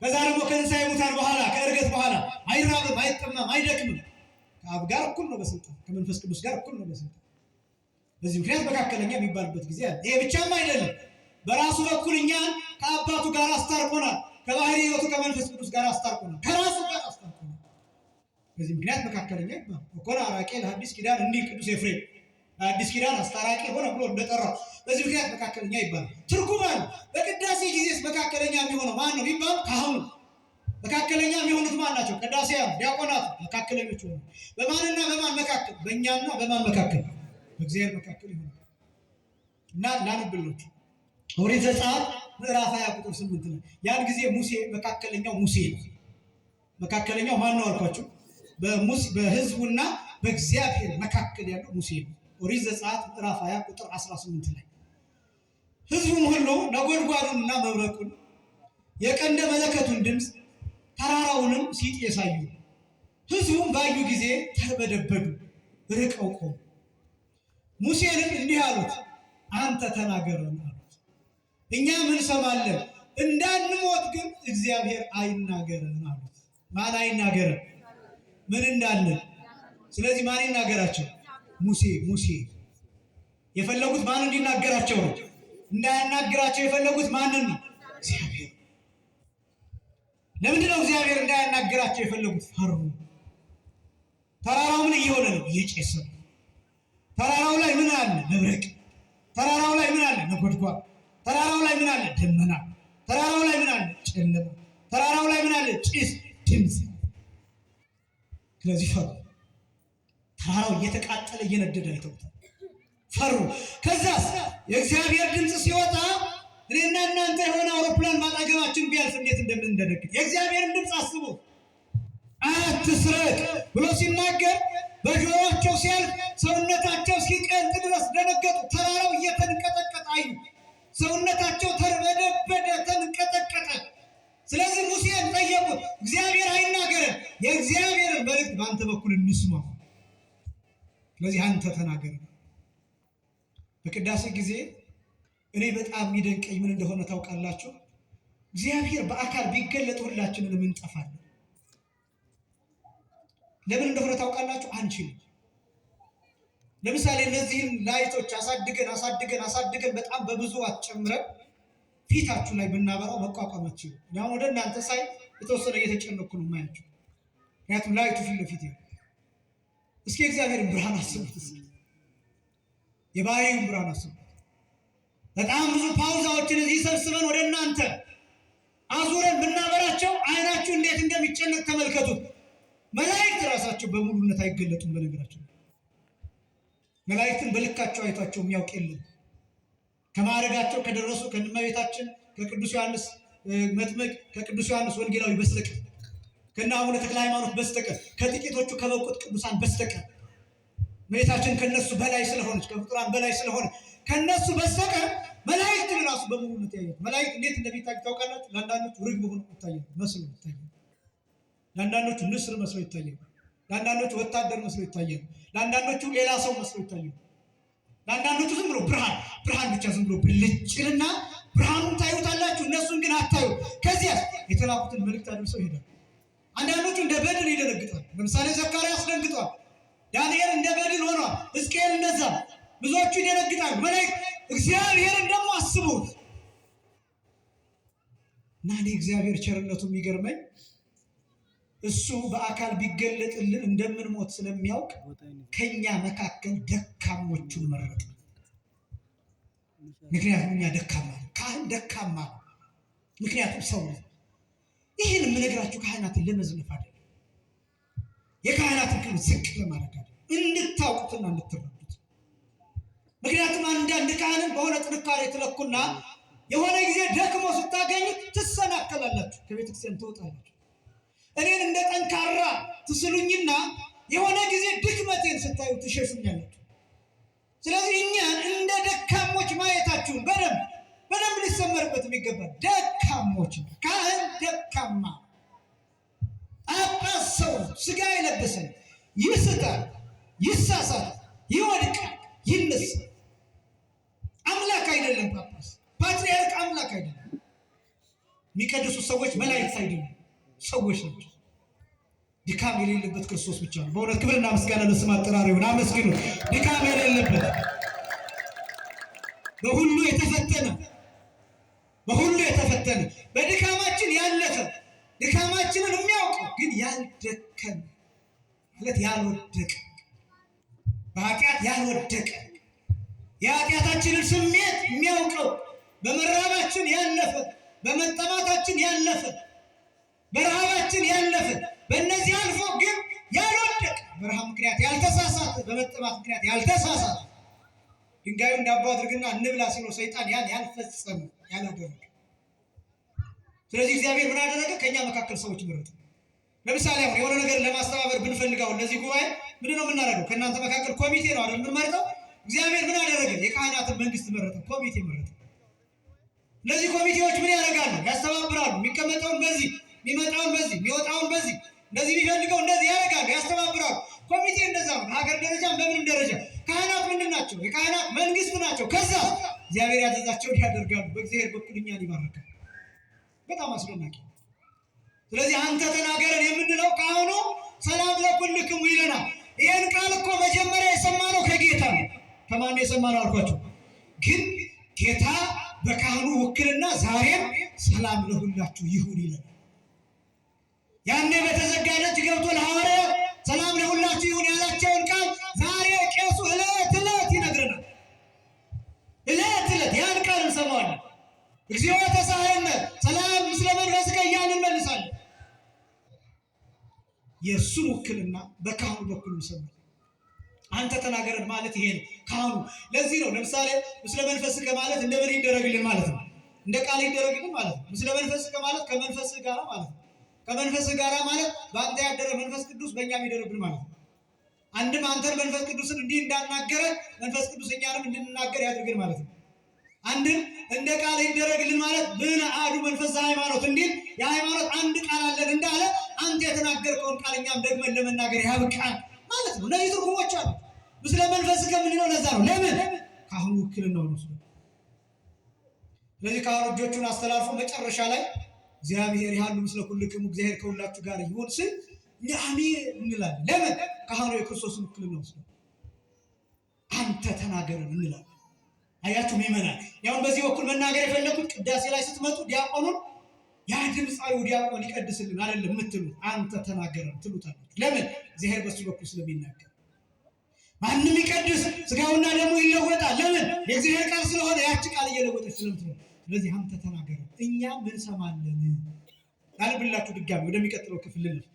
ከዛ ደግሞ ከትንሣኤ ሙታን በኋላ ከዕርገት በኋላ አይራብም፣ አይጠማም፣ አይደክምም። ከአብ ጋር እኩል ነው በስልጣን፣ ከመንፈስ ቅዱስ ጋር እኩል ነው በስልጣን። በዚህ ምክንያት መካከለኛ የሚባልበት ጊዜ አለ። ይሄ ብቻም አይደለም፣ በራሱ በኩል እኛን ከአባቱ ጋር አስታርቆናል። ከባህሪ ሕይወቱ ከመንፈስ ቅዱስ ጋር አስታርቆናል፣ ከራሱ ጋር አስታርቆናል። በዚህ ምክንያት መካከለኛ ይባላል። ወኮነ አራቄ ለሐዲስ ኪዳን እንዲህ ቅዱስ ኤፍሬም አዲስ ኪዳን አስታራቂ ሆነ ብሎ እንደጠራው በዚህ ምክንያት መካከለኛ ይባላል። ትርጉም አለ። በቅዳሴ ጊዜስ መካከለኛ የሚሆነው ማን ነው ቢባል ካህኑ። መካከለኛ የሚሆኑት ማን ናቸው? ቅዳሴያን፣ ዲያቆናት መካከለኞች ሆኑ። በማንና በማን መካከል? በእኛና በማን መካከል? በእግዚአብሔር መካከል ይሆናል። እና ላንብላችሁ ኦሪት ዘጸአት ምዕራፍ 20 ቁጥር 8 ነው። ያን ጊዜ ሙሴ መካከለኛው ሙሴ ነው። መካከለኛው ማን ነው አልኳችሁ? በሕዝቡና በእግዚአብሔር መካከል ያለው ሙሴ ነው። ኦሪት ዘጸአት ምዕራፍ 20 ቁጥር 18 ላይ ብሎ ነጎድጓዱንና መብረቁን የቀንደ መለከቱን ድምፅ ተራራውንም ሲጤስ አዩ። ሕዝቡም ባዩ ጊዜ ተርበደበዱ፣ ርቀው ቆሙ። ሙሴንም እንዲህ አሉት፣ አንተ ተናገረን አሉት። እኛ ምን ሰማለን? እንዳንሞት ግን እግዚአብሔር አይናገረን አሉት። ማን አይናገረን? ምን እንዳለን። ስለዚህ ማን ይናገራቸው? ሙሴ የፈለጉት ማን እንዲናገራቸው ነው? እንዳያናግራቸው የፈለጉት ማንን ነው? እግዚአብሔር። ለምንድን ነው እግዚአብሔር እንዳያናግራቸው የፈለጉት? ፈሩ። ተራራው ምን እየሆነ ነው? እየጨሰ ነው። ተራራው ላይ ምን አለ? መብረቅ። ተራራው ላይ ምን አለ? ነጎድጓድ። ተራራው ላይ ምን አለ? ደመና። ተራራው ላይ ምን አለ? ጨለማ። ተራራው ላይ ምን አለ? ጭስ፣ ድምፅ። ስለዚህ ፈሩ። ተራራው እየተቃጠለ እየነደደ አይተውታል። ፈሩ። ከዛስ የእግዚአብሔር ድምፅ ሲወጣ እኔና እናንተ የሆነ አውሮፕላን ማጠገባችን ቢያልፍ እንዴት እንደምንደነግጥ የእግዚአብሔርን ድምፅ አስቡ። አትስረቅ ብሎ ሲናገር በጆሮአቸው ሲያልፍ ሰውነታቸው እስኪቀልጥ ድረስ ደነገጡ። ተራራው እየተንቀጠቀጠ አዩ። ሰውነታቸው ተርበደበደ፣ ተንቀጠቀጠ። ስለዚህ ሙሴን ጠየቁት፣ እግዚአብሔር አይናገረን፣ የእግዚአብሔርን መልእክት በአንተ በኩል እንስማው። ስለዚህ አንተ ተናገር። በቅዳሴ ጊዜ እኔ በጣም የሚደንቀኝ ምን እንደሆነ ታውቃላችሁ? እግዚአብሔር በአካል ቢገለጥ ሁላችንንም እንጠፋለን። ለምን እንደሆነ ታውቃላችሁ? አንችልም። ለምሳሌ እነዚህን ላይቶች አሳድገን በጣም በብዙ አትጨምረን ፊታችሁ ላይ ብናበራው መቋቋማችሁ። ያው ወደ እናንተ ሳይ የተወሰነ እየተጨነኩ ነው የማያችሁ፣ ምክንያቱም ላይቱ ፊት ለፊት ነው። እስኪ እግዚአብሔርን ብርሃን አስቡት። እስኪ የባህሪውን ብርሃን አስቡት። በጣም ብዙ ፓውዛዎችን እዚህ ሰብስበን ወደ እናንተ አዙረን ብናበራቸው አይናችሁ እንዴት እንደሚጨነቅ ተመልከቱት። መላእክት ራሳቸው በሙሉነት አይገለጡም። በነገራቸው መላእክትን በልካቸው አይቷቸው የሚያውቅ የለም። ከማዕረጋቸው ከደረሱ ከእመቤታችን ከቅዱስ ዮሐንስ መጥምቅ ከቅዱስ ዮሐንስ ወንጌላዊ በስተቀር ከእነ አቡነ ተክለ ሃይማኖት በስተቀር ከጥቂቶቹ ከበቁት ቅዱሳን በስተቀር እመቤታችን ከነሱ በላይ ስለሆነች ከፍጡራን በላይ ስለሆነ ከነሱ በስተቀር መላእክትን ራሱ በሙሉነት ያዩት። መላእክት እንዴት እንደሚታዩ ታውቃላችሁ? ለአንዳንዶቹ ርግብ ሆኖ ይታያሉ፣ መስሎ ይታያሉ። ለአንዳንዶቹ ንስር መስሎ ይታያሉ። ለአንዳንዶቹ ወታደር መስሎ ይታያሉ። ለአንዳንዶቹ ሌላ ሰው መስሎ ይታያሉ። ለአንዳንዶቹ ዝም ብሎ ብርሃን ብቻ ዝም ብሎ ብልጭልና ብርሃኑን ታዩታላችሁ፣ እነሱን ግን አታዩ። ከዚያ የተላኩትን መልእክት አድርሰው ይሄዳሉ። አንዳንዶቹ እንደ በድን ይደነግጣሉ። ለምሳሌ ዘካርያስ ደንግጧል። ዳንኤል እንደ በድን ሆኗል። ሕዝቅኤል እንደዛ፣ ብዙዎቹ ይደነግጣሉ። መላእክት እግዚአብሔርን ደግሞ አስቡት እና እኔ እግዚአብሔር ቸርነቱ የሚገርመኝ እሱ በአካል ቢገለጥልን እንደምንሞት ስለሚያውቅ ከኛ መካከል ደካሞቹን መረጠ። ምክንያቱም እኛ ደካማ ነን። ካህን ደካማ ነው፣ ምክንያቱም ሰው ነው። ይህን የምነግራችሁ ካህናትን ለመዝለፍ አይደለም፣ የካህናትን ክብር ዝቅ ለማድረግ አይደለም፣ እንድታውቁትና እንድትረዱት። ምክንያቱም አንዳንድ ካህንን በሆነ ጥንካሬ ትለኩና የሆነ ጊዜ ደክሞ ስታገኙት ትሰናከላላችሁ፣ ከቤተክርስቲያን ትወጣላችሁ። እኔን እንደ ጠንካራ ትስሉኝና የሆነ ጊዜ ድክመቴን ስታዩ ትሸሹኛላችሁ። ስለዚህ እኛን እንደ ደካሞች ማየታችሁን በደንብ ሊሰመርበት የሚገባ ደካሞች። ካህን ደካማ፣ ጳጳስ ሰው ስጋ የለበሰ ይስታል፣ ይሳሳል፣ ይወድቃል፣ ይነሳል። አምላክ አይደለም ጳጳስ፣ ፓትርያርክ አምላክ አይደለም። የሚቀድሱ ሰዎች መላእክት አይደሉም፣ ሰዎች ናቸው። ድካም የሌለበት ክርስቶስ ብቻ ነው። በእውነት ክብርና ምስጋና ለስም አጠራር ይሁን። አመስግኑ። ድካም የሌለበት በሁሉ የተፈተነ በድካማችን ያለፈ ድካማችንን የሚያውቅ ግን ያልደከመ ማለት ያልወደቀ፣ በኃጢአት ያልወደቀ የኃጢአታችንን ስሜት የሚያውቀው በመራባችን ያለፈ፣ በመጠማታችን ያለፈ፣ በረሃባችን ያለፈ፣ በእነዚህ አልፎ ግን ያልወደቀ፣ በረሃብ ምክንያት ያልተሳሳተ፣ በመጠማት ምክንያት ያልተሳሳተ፣ ድንጋዩን ዳቦ አድርግና እንብላ ሲለው ሰይጣን ያን ያልፈጸመ ያላደረገ። ስለዚህ እግዚአብሔር ምን አደረገ? ከኛ መካከል ሰዎች መረጠ። ለምሳሌ አሁን የሆነ ነገር ለማስተባበር ብንፈልጋው ለዚህ ጉባኤ ምንድነው የምናደርገው? ከእናንተ መካከል ኮሚቴ ነው አይደል የምንመርጠው? እግዚአብሔር ምን አደረገ? የካህናትን መንግስት መረጠ፣ ኮሚቴ መረጠ። እነዚህ ኮሚቴዎች ምን ያደርጋሉ? ያስተባብራሉ። የሚቀመጠውን በዚህ፣ የሚመጣውን በዚህ፣ የሚወጣውን በዚህ፣ እንደዚህ የሚፈልገው እንደዚህ ያደርጋሉ፣ ያስተባብራሉ። ኮሚቴ እንደዛ ነው። ሀገር ደረጃ በምንም ደረጃ ካህናት ምንድን ናቸው? የካህናት መንግስት ናቸው። ከዛ እግዚአብሔር ያዘዛቸውን ያደርጋሉ። በእግዚአብሔር በኩል እኛን ይባርካል። በጣም አስደናቂ። ስለዚህ አንተ ተናገረን የምንለው ካህኑ ሰላም ለኩልክሙ ይለናል። ይህን ቃል እኮ መጀመሪያ የሰማነው ከጌታ ነው። ከማን የሰማነው አልኳቸው? ግን ጌታ በካህኑ ውክልና ዛሬም ሰላም ለሁላችሁ ይሁን ይለናል። ያኔ በተዘጋ ደጅ ገብቶ ለሐዋርያ ሰላም ለሁላችሁ ይሁን ያላቸውን ቃል ዛሬ ቄሱ ዕለት ዕለት ይነግረናል። ዕለት ዕለት ያን ቃል እንሰማዋለን። እግዚኦ ተሳሃለነ ሰላም ምስለ መንፈስከ እያልን እንመልሳለን። የእሱን ውክልና በካህኑ በኩል እንሰማለን። አንተ ተናገረን ማለት ይሄ ነው ካህኑ። ለዚህ ነው ለምሳሌ ምስለ መንፈስከ ማለት እንደምን ይደረግልን ማለት ነው፣ እንደ ቃል ይደረግልን ማለት ነው። ምስለ መንፈስከ ማለት ከመንፈስህ ጋር ማለት ነው። ከመንፈስህ ጋር ማለት በአንተ ያደረ መንፈስ ቅዱስ በእኛም ይደረግልን ማለት ነው። አንድም አንተን መንፈስ ቅዱስን እንዲህ እንዳናገረ መንፈስ ቅዱስ እኛንም እንድንናገር ያድርግን ማለት ነው። አንድም እንደ ቃል ይደረግልን ማለት ብነ አሐዱ መንፈስ ሃይማኖት እንዲል የሃይማኖት አንድ ቃል አለን እንዳለ አንተ የተናገርከውን ቃል እኛም ደግመን ለመናገር ያብቃን ማለት ነው። እነዚህ ትርጉሞች አሉ። ምስለ መንፈስከ የምንለው ለዛ ነው። ለምን? ካህኑ ውክልናው ነው። ስለዚህ ካህኑ እጆቹን አስተላልፎ መጨረሻ ላይ እግዚአብሔር ያሉ ምስለ ኩልክሙ እግዚአብሔር ከሁላችሁ ጋር ይሁን ስል እኛ አሜን እንላለን። ለምን? ካህኑ የክርስቶስን ውክልና ወስዶ አንተ ተናገረን እንላለን። አያችሁ ምእመናን፣ ያው በዚህ በኩል መናገር የፈለኩት ቅዳሴ ላይ ስትመጡ ዲያቆኑን ያ ድምፃዊው ዲያቆን ይቀድስልን አይደለም የምትሉት፣ አንተ ተናገረን ትሉታላችሁ። ለምን? እግዚአብሔር በሱ በኩል ስለሚናገር። ማንም ይቀድስ ስጋውና ደሙ ይለወጣል። ለምን? የእግዚአብሔር ቃል ስለሆነ ያቺ ቃል እየለወጠች ስለምትኖር። ስለዚህ አንተ ተናገረን እኛ ምን ሰማለን? አልብላችሁ ድጋሚ ወደሚቀጥለው ክፍል ልልፍ።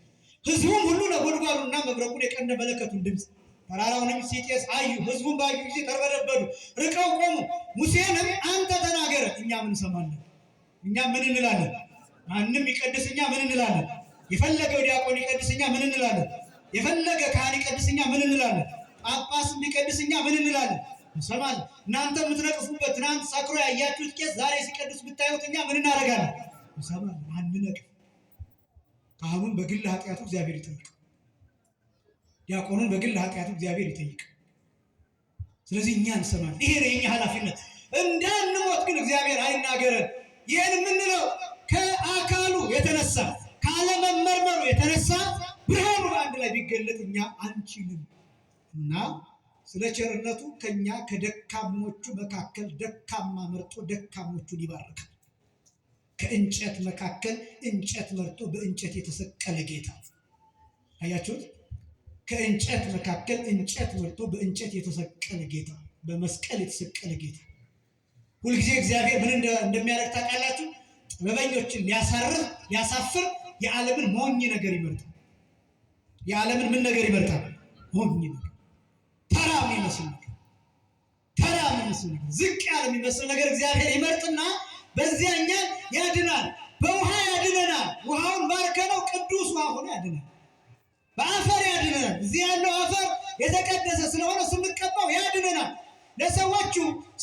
ህዝቡም ሁሉ ነጎድጓዱና መብረቁን የቀንደ መለከቱን ድምፅ ተራራውንም ሲጤስ አዩ። ህዝቡን ባዩ ጊዜ ተርበደበዱ፣ ርቀው ቆሙ። ሙሴንም አንተ ተናገረን እኛ ምን ሰማለን? እኛ ምን እንላለን? ማንም ይቀድስ እኛ ምን እንላለን? የፈለገው ዲያቆን ይቀድስ እኛ ምን እንላለን? የፈለገ ካህን ይቀድስ እኛ ምን እንላለን? ጳጳስም ቢቀድስ እኛ ምን እንላለን? እንሰማለን። እናንተ የምትነቅፉበት ትናንት ሰክሮ ያያችሁት ቄስ ዛሬ ሲቀድስ ብታዩት እኛ ምን እናደርጋለን? እንሰማለን። አንነቅፍ። ካህኑን በግል ኃጢአቱ እግዚአብሔር ይጠይቅ፣ ዲያቆኑን በግል ኃጢአቱ እግዚአብሔር ይጠይቅ። ስለዚህ እኛ እንሰማለን። ይሄ ነው የኛ ኃላፊነት። እንዳንሞት ግን እግዚአብሔር አይናገረን። ይህን የምንለው ከአካሉ የተነሳ ካለመመርመሩ የተነሳ ብርሃኑ አንድ ላይ ቢገለጥ እኛ አንችልም እና ስለ ቸርነቱ ከኛ ከደካሞቹ መካከል ደካማ መርጦ ደካሞቹን ይባርካል። ከእንጨት መካከል እንጨት መርጦ በእንጨት የተሰቀለ ጌታ አያችሁት? ከእንጨት መካከል እንጨት መርጦ በእንጨት የተሰቀለ ጌታ፣ በመስቀል የተሰቀለ ጌታ። ሁልጊዜ እግዚአብሔር ምን እንደሚያደርግ ታውቃላችሁ? ጥበበኞችን ሊያሳፍር የዓለምን ሞኝ ነገር ይመርጣል። የዓለምን ምን ነገር ይመርጣል? ሞኝ ነገር፣ ተራ የሚመስል ነገር፣ ዝቅ ያለ የሚመስል ነገር እግዚአብሔር ይመርጥና በዚያ እኛን ያድናል። በውሃ ያድነናል። ውሃውን ባርከነው ቅዱስ ውሃ ሆኖ ያድናል። በአፈር ያድነናል። እዚህ ያለው አፈር የተቀደሰ ስለሆነ ስንቀባው ያድነናል። ለሰዎቹ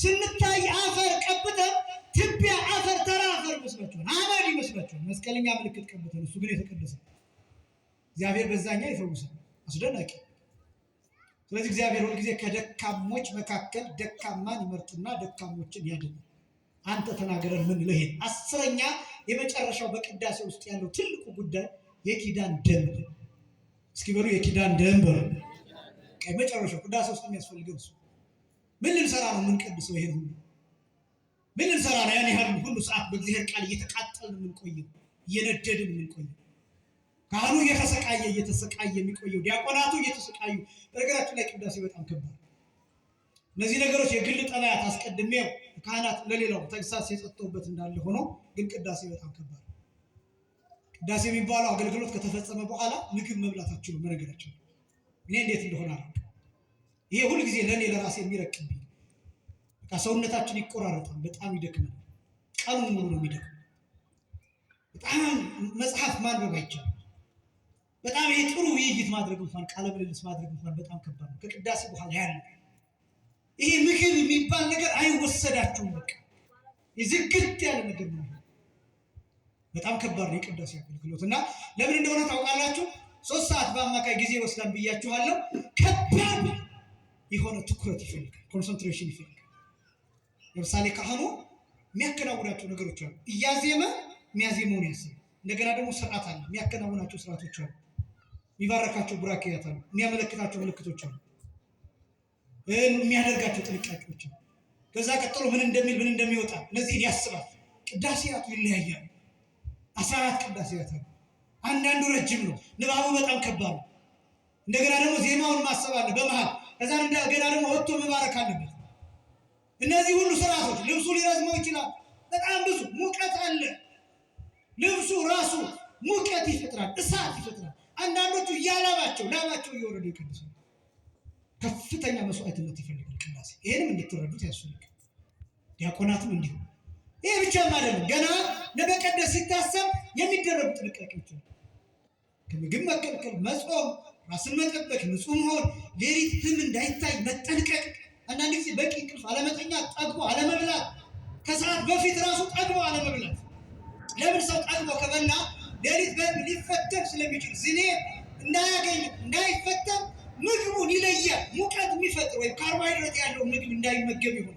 ስንታይ አፈር ቀብተን ትቢያ አፈር፣ ተራ አፈር ይመስላችኋል፣ አመድ ይመስላችኋል። መስቀለኛ ምልክት ቀብተን እሱ ግን የተቀደሰ እግዚአብሔር በዛኛ ይፈውሳል። አስደናቂ። ስለዚህ እግዚአብሔር ሁልጊዜ ከደካሞች መካከል ደካማን ይመርጥና ደካሞችን ያድናል። አንተ ተናገረን ምን ለሄ አስረኛ የመጨረሻው በቅዳሴ ውስጥ ያለው ትልቁ ጉዳይ የኪዳን ደንብ። እስኪ በሉ የኪዳን ደንብ። መጨረሻው ቅዳሴ ውስጥ የሚያስፈልገው እሱ ምን ልንሰራ ነው? ምን ቀድሰው ይሄን ሁሉ ምን ልንሰራ ነው? ያን ያህል ሁሉ ሰዓት በእግዚአብሔር ቃል እየተቃጠልን የምንቆየው እየነደድን የምንቆየው፣ ካህኑ እየተሰቃየ የሚቆየው፣ ዲያቆናቱ እየተሰቃዩ። በነገራችን ላይ ቅዳሴ በጣም ከባድ። እነዚህ ነገሮች የግል ጠባያት አስቀድሜው ካህናት ለሌላው ተግሳጽ የሰጠውበት እንዳለ ሆኖ ግን ቅዳሴ በጣም ከባድ። ቅዳሴ የሚባለው አገልግሎት ከተፈጸመ በኋላ ምግብ መብላታችሁ ነው። በነገራችን እኔ እንዴት እንደሆነ አላውቅም። ይሄ ሁሉ ጊዜ ለኔ ለራሴ የሚረቅብኝ በቃ ሰውነታችን ይቆራረጣል፣ በጣም ይደክማል። ቀኑን ሙሉ ነው የሚደክመው። በጣም መጽሐፍ ማንበብ አይቻልም። በጣም የጥሩ ውይይት ማድረግ እንኳን ቃለ ምልልስ ማድረግ እንኳን በጣም ከባድ ነው። ከቅዳሴ በኋላ ያለ ይሄ ምግብ የሚባል ነገር አይወሰዳችሁም። በቃ ይዝግት ያለ ነገር ነው። በጣም ከባድ ነው የቅዳሴ አገልግሎት እና ለምን እንደሆነ ታውቃላችሁ? 3 ሰዓት በአማካይ ጊዜ ወስዳን ብያችኋለሁ። ከባድ የሆነ ትኩረት ይፈልጋል፣ ኮንሰንትሬሽን ይፈልጋል። ለምሳሌ ካህኑ የሚያከናውናቸው ነገሮች አሉ። እያዜመ የሚያዜመውን ያስብ። እንደገና ደግሞ ስርዓት አለ፣ የሚያከናውናቸው ስርዓቶች አሉ። የሚባረካቸው ቡራኬያት አሉ፣ የሚያመለክታቸው ምልክቶች አሉ፣ የሚያደርጋቸው ጥንቃቄዎች አሉ። ከዛ ቀጥሎ ምን እንደሚል ምን እንደሚወጣ እነዚህን ያስባል። ቅዳሴያቱ ይለያያሉ። 14 ቅዳሴያት አሉ። አንዳንዱ ረጅም ነው፣ ንባቡ በጣም ከባድ ነው። እንደገና ደግሞ ዜማውን ማሰብ አለ በመሃል። ከዛ እንደገና ደግሞ ወጥቶ መባረክ አለበት። እነዚህ ሁሉ ስርዓቶች ልብሱ ሊረዝመው ይችላል። በጣም ብዙ ሙቀት አለ። ልብሱ ራሱ ሙቀት ይፈጥራል፣ እሳት ይፈጥራል። አንዳንዶቹ እያላባቸው ላባቸው እየወረዱ ይቀድሳሉ። ከፍተኛ መስዋዕትነት ይፈልጋል ቅዳሴ። ይሄንም እንድትረዱት ያስፈልጋል። ዲያቆናትም እንዲሁ። ይሄ ብቻም አይደለም፣ ገና ለመቀደስ ሲታሰብ የሚደረጉ ጥንቃቄዎች አሉ። ከምግብ መከልከል፣ መጾም፣ ራስን መጠበቅ፣ ንጹህ መሆን፣ ሌሊት ህልም እንዳይታይ መጠንቀቅ። አንዳንድ ጊዜ በቂ እንቅልፍ አለመተኛት፣ ጠግቦ አለመብላት፣ ከሰዓት በፊት ራሱ ጠግቦ አለመብላት። ለምን ሰው ጠግቦ ከበላ ሌሊት በህልም ሊፈተን ስለሚችል ዝኔ እንዳያገኝ እንዳይፈተን ምግቡን ይለያል። ሙቀት የሚፈጥር ወይም ካርቦሃይድሬት ያለው ምግብ እንዳይመገብ ይሆናል።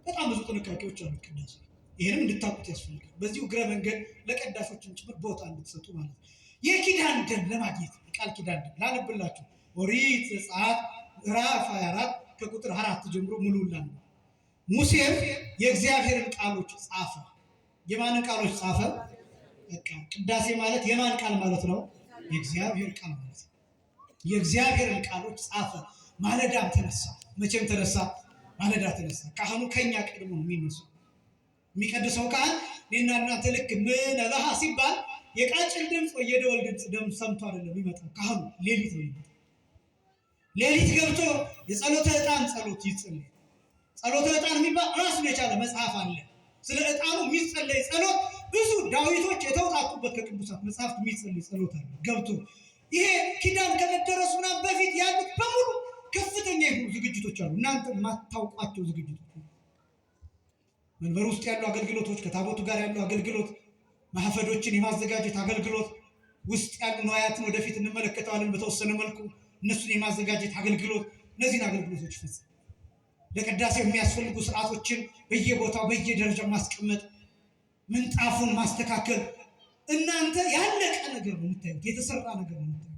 በጣም ብዙ ጥንቃቄዎች አሉ ቅዳሴ። ይህንም እንድታውቁት ያስፈልጋል። በዚሁ እግረ መንገድ ለቀዳሾችን ጭምር ቦታ እንድትሰጡ ማለት ነው። የኪዳን ደም ለማግኘት ቃል ኪዳን ደም ላነብላችሁ። ኦሪት ዘጸአት ምዕራፍ 24 ከቁጥር 4 ጀምሮ ሙሉላን ነው። ሙሴም የእግዚአብሔርን ቃሎች ጻፈ። የማንን ቃሎች ጻፈ? በቃ ቅዳሴ ማለት የማን ቃል ማለት ነው? የእግዚአብሔር ቃል ማለት ነው። የእግዚአብሔርን ቃሎች ጻፈ። ማለዳም ተነሳ። መቼም ተነሳ? ማለዳ ተነሳ። ካህኑ ከኛ ቀድሞ ነው የሚነሳው። የሚቀድሰው ካህን እኔና እናንተ ልክ ምን ለሃ ሲባል የቃጭል ድምፅ ወይ የደወል ድምፅ ደም ሰምቶ አይደለም የሚመጣው። ካህኑ ሌሊት ነው የሚመጣው። ሌሊት ገብቶ የጸሎተ ዕጣን ጸሎት ይጸልይ። ጸሎተ ዕጣን የሚባል ራሱን የቻለ መጽሐፍ አለ። ስለ ዕጣኑ የሚጸለይ ጸሎት ብዙ ዳዊቶች የተውጣጡበት ከቅዱሳት መጽሐፍት የሚጸለይ ጸሎት አለ። ገብቶ ይሄ ኪዳን ከመደረሱ ምናምን በፊት ያሉት በሙሉ ከፍተኛ የሆኑ ዝግጅቶች አሉ። እናንተ የማታውቋቸው ዝግጅቶች፣ መንበር ውስጥ ያሉ አገልግሎቶች፣ ከታቦቱ ጋር ያሉ አገልግሎት፣ ማህፈዶችን የማዘጋጀት አገልግሎት፣ ውስጥ ያሉ ንዋያትን ወደፊት እንመለከተዋለን በተወሰነ መልኩ። እነሱን የማዘጋጀት አገልግሎት፣ እነዚህን አገልግሎቶች ይፈጽም። ለቅዳሴ የሚያስፈልጉ ስርዓቶችን በየቦታው በየደረጃው ማስቀመጥ፣ ምንጣፉን ማስተካከል። እናንተ ያለቀ ነገር ነው የምታዩት፣ የተሰራ ነገር ነው የምታዩት።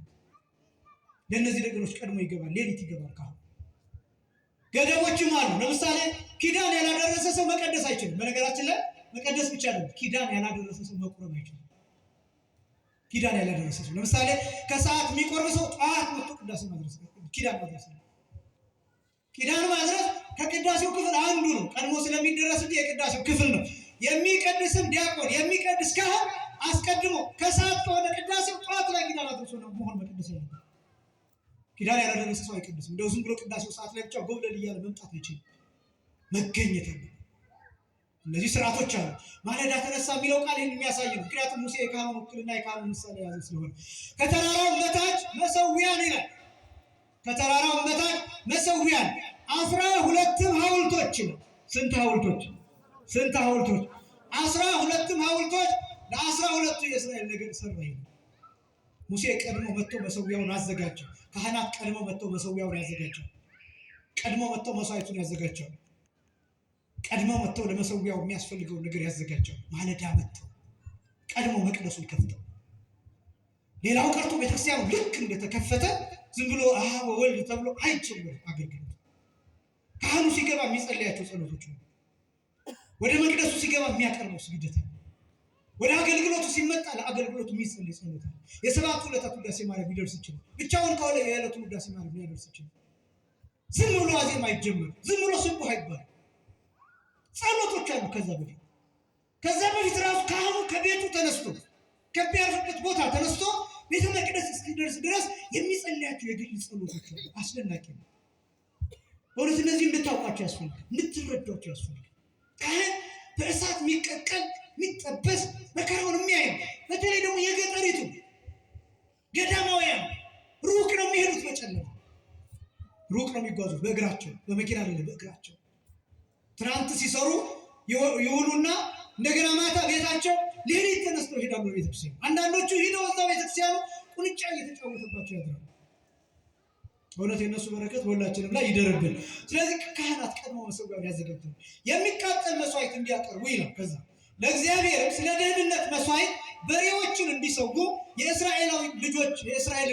ለእነዚህ ነገሮች ቀድሞ ይገባል፣ ሌሊት ይገባል። ካሁን ገደቦችም አሉ። ለምሳሌ ኪዳን ያላደረሰ ሰው መቀደስ አይችልም። በነገራችን ላይ መቀደስ ብቻ አይደለም፣ ኪዳን ያላደረሰ ሰው መቁረብ አይችልም። ኪዳን ያላደረሰ ሰው ለምሳሌ ከሰዓት የሚቆርብ ሰው ጠዋት መጥቶ ቅዳሴ ማድረስ ኪዳን ማድረስ ነው። ኪዳን ማድረስ ከቅዳሴው ክፍል አንዱ ነው። ቀድሞ ስለሚደረስ የቅዳሴው ክፍል ነው። የሚቀድስም ዲያቆን የሚቀድስ ካህን አስቀድሞ ከሰዓት ከሆነ ቅዳሴው ጠዋት ላይ ኪዳን አድርሶ ነው መሆን መቀደስ ያለበት። ኪዳን ያላደረሰ ሰው አይቀድስም። እንደው ዝም ብሎ ቅዳሴው ሰዓት ላይ ብቻ ጎብለል እያለ መምጣት አይችልም። መገኘት አለ። እነዚህ ስርዓቶች አሉ። ማለዳ ተነሳ የሚለው ቃል ይህን የሚያሳይ ነው። ምክንያቱም ሙሴ የካህኑ ውክልና የካህኑ ምሳሌ ያዘ ስለሆነ ከተራራው በታች መሰዊያን ይላል። ከተራራው በታች መሰዊያን 12 ሐውልቶች ነው። ስንት ሐውልቶች? 12 ሐውልቶች ለ12ቱ የእስራኤል ነገድ ሰራ። ሙሴ ቀድሞ መጥቶ መሰዊያውን አዘጋጀ። ካህናት ቀድሞ መጥቶ መሰዊያውን ያዘጋጃል። ቀድሞ መጥቶ መስዋዕቱን ያዘጋጃል። ቀድሞ መጥቶ ለመሰዊያው የሚያስፈልገው ነገር ያዘጋጃል። ማለዳ መጥቶ ቀድሞ መቅደሱን ከፍተው፣ ሌላው ቀርቶ ቤተክርስቲያኑ ልክ እንደተከፈተ ዝም ብሎ አብ ወወልድ ተብሎ አይጀምርም አገልግሎት። ካህኑ ሲገባ የሚጸልያቸው ጸሎቶች ነው። ወደ መቅደሱ ሲገባ የሚያቀርበው ስግደት ነው። ወደ አገልግሎቱ ሲመጣ ለአገልግሎቱ የሚጸልይ ጸሎት ነው። የሰባቱ ዕለታት ውዳሴ ማርያም ሊደርስ ይችላል። ብቻውን ከሆነ የዕለቱ ውዳሴ ማርያም ሊደርስ ይችላል። ዝም ብሎ አዜም አይጀምርም። ዝም ብሎ ስቡህ አይባልም። ጸሎቶች አሉ። ከዛ በፊት ራሱ ካህኑ ከቤቱ ተነስቶ ከሚያርፍበት ቦታ ተነስቶ ቤተ መቅደስ እስኪደርስ ድረስ የሚጸልያቸው የግል ጸሎቶች አሉ። አስደናቂ ነው በእውነት። እነዚህ እንድታውቋቸው ያስፈልጋል፣ እንድትረዷቸው ያስፈልጋል። ካህን በእሳት የሚቀቀል የሚጠበስ መከራውን የሚያይ፣ በተለይ ደግሞ የገጠሪቱ ገዳማውያን ሩቅ ነው የሚሄዱት፣ በጨለማ ሩቅ ነው የሚጓዙት፣ በእግራቸው በመኪና አይደለም፣ በእግራቸው። ትናንት ሲሰሩ ይውሉና እንደገና ማታ ቤታቸው ሌሊት ተነስተው ይሄዳሉ ቤተክርስቲያን። አንዳንዶቹ ሄደው እዛ ቤተክርስቲያን ቁንጫ እየተጫወተባቸው ያድራሉ። በእውነት የነሱ በረከት በሁላችንም ላይ ይደርብን። ስለዚህ ካህናት ቀድሞ መሰዊያን ያዘጋጃሉ። የሚቃጠል መስዋዕት እንዲያቀርቡ ይላል። ከዛ ለእግዚአብሔር ስለ ደህንነት መስዋዕት በሬዎችን እንዲሰዉ የእስራኤል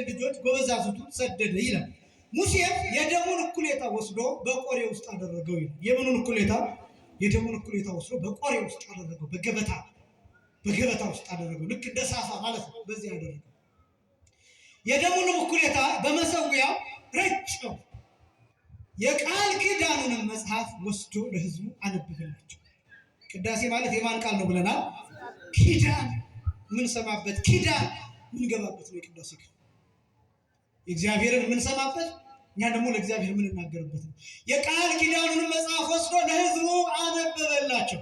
ልጆች ጎበዛዝቱን ሰደደ ይላል። ሙሴም የደሙን እኩሌታ ወስዶ በቆሬ ውስጥ አደረገው ይላል። የምኑን እኩሌታ? የደሙን እኩሌታ ወስዶ በቆሬ ውስጥ አደረገው፣ በገበታ ውስጥ አደረገው። ልክ እንደ ሳፋ ማለት ነው። በዚህ አደረገው። የደሙን እኩሌታ በመሰዊያው ረጨው። የቃል ኪዳኑንም መጽሐፍ ወስዶ ለሕዝቡ አነበበላቸው። ቅዳሴ ማለት የማን ቃል ነው ብለናል? ኪዳን የምንሰማበት፣ ኪዳን የምንገባበት ነው የቅዳሴ ቃል። የእግዚአብሔርን የምንሰማበት፣ እኛ ደግሞ ለእግዚአብሔር የምንናገርበት ነው። የቃል ኪዳኑንም መጽሐፍ ወስዶ ለሕዝቡ አነበበላቸው።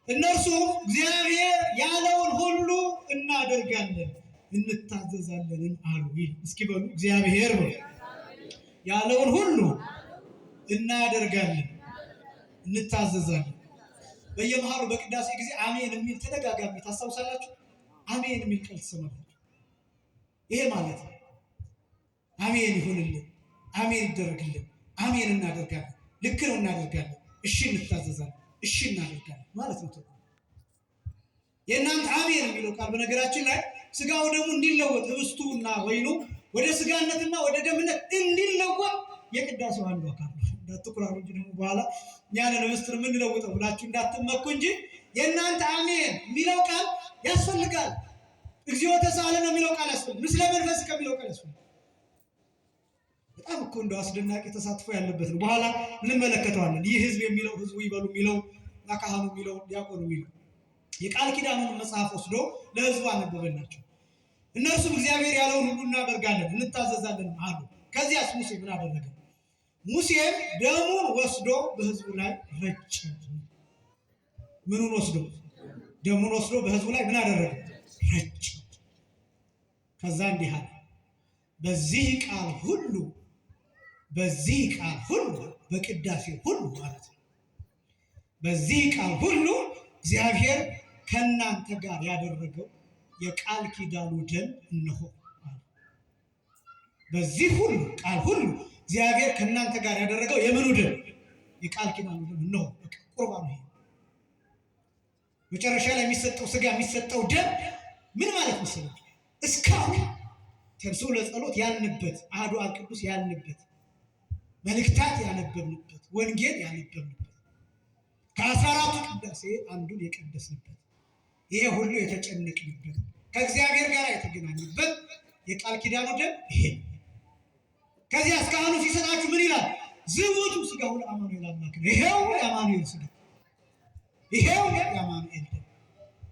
እነርሱ እግዚአብሔር ያለውን ሁሉ እናደርጋለን እንታዘዛለን አሉ። እስኪ በሉ እግዚአብሔር ያለውን ሁሉ እናደርጋለን እንታዘዛለን። በየመሃሉ በቅዳሴ ጊዜ አሜን የሚል ተደጋጋሚ ታስታውሳላችሁ? አሜን የሚል ቃል ትሰማላችሁ። ይሄ ማለት ነው አሜን ይሁንልን፣ አሜን ይደረግልን፣ አሜን እናደርጋለን፣ ልክ ነው እናደርጋለን፣ እሺ እንታዘዛለን፣ እሺ እናደርጋለን ማለት ነው። የእናንተ አሜን የሚለው ቃል በነገራችን ላይ ስጋው ደግሞ እንዲለወጥ ህብስቱ እና ወይኑ ወደ ስጋነትና ወደ ደምነት እንዲለወጥ የቅዳሴው አንዱ አካል ነው። እንዳትኩራሩ እንጂ ደግሞ በኋላ ያንን ህብስት የምንለውጠው ብላችሁ እንዳትመኩ እንጂ የእናንተ አሜን የሚለው ቃል ያስፈልጋል። እግዚኦ ተሳለነ የሚለው ቃል ያስፈልጋል። ምስለ መንፈስ ከሚለው ቃል ያስፈልጋል። በጣም እኮ እንደው አስደናቂ ተሳትፎ ያለበት ነው። በኋላ እንመለከተዋለን። ይህ ህዝብ የሚለው ህዝቡ ይበሉ የሚለው ካህኑ የሚለው ዲያቆኑ የሚለው የቃል ኪዳኑን መጽሐፍ ወስዶ ለህዝቡ አነበበላቸው። እነርሱም እግዚአብሔር ያለውን ሁሉ እናደርጋለን እንታዘዛለን አሉ። ከዚያስ ሙሴ ምን አደረገ? ሙሴም ደሙን ወስዶ በህዝቡ ላይ ረጨ። ምኑን ወስዶ? ደሙን ወስዶ በህዝቡ ላይ ምን አደረገ? ረጨ። ከዛ እንዲህ አለ፣ በዚህ ቃል ሁሉ በቅዳሴ ሁሉ ማለት ነው፣ በዚህ ቃል ሁሉ እግዚአብሔር ከእናንተ ጋር ያደረገው የቃል ኪዳኑ ደም እነሆ። በዚህ ሁሉ ቃል ሁሉ እግዚአብሔር ከእናንተ ጋር ያደረገው የምኑ ደም? የቃል ኪዳኑ ደም እነሆ። ቁርባኑ ይሄ መጨረሻ ላይ የሚሰጠው ስጋ የሚሰጠው ደም ምን ማለት መሰለኝ? እስካሁን ተንሥኡ ለጸሎት ያልንበት፣ አሐዱ አብ ቅዱስ ያልንበት፣ መልእክታት ያነበብንበት፣ ወንጌል ያነበብንበት፣ ከ14ቱ ቅዳሴ አንዱን የቀደስንበት፣ ይሄ ሁሉ የተጨነቅንበት፣ ከእግዚአብሔር ጋር የተገናኙበት የቃል ኪዳኑ ደም ይሄ። ከዚያ እስካሁኑ ሲሰጣችሁ ምን ይላል? ዝውቱ ሥጋሁ ለአማኑኤል አምላክ ነው። ይሄው የአማኑኤል ሥጋ፣ ይሄው የአማኑኤል ደም፣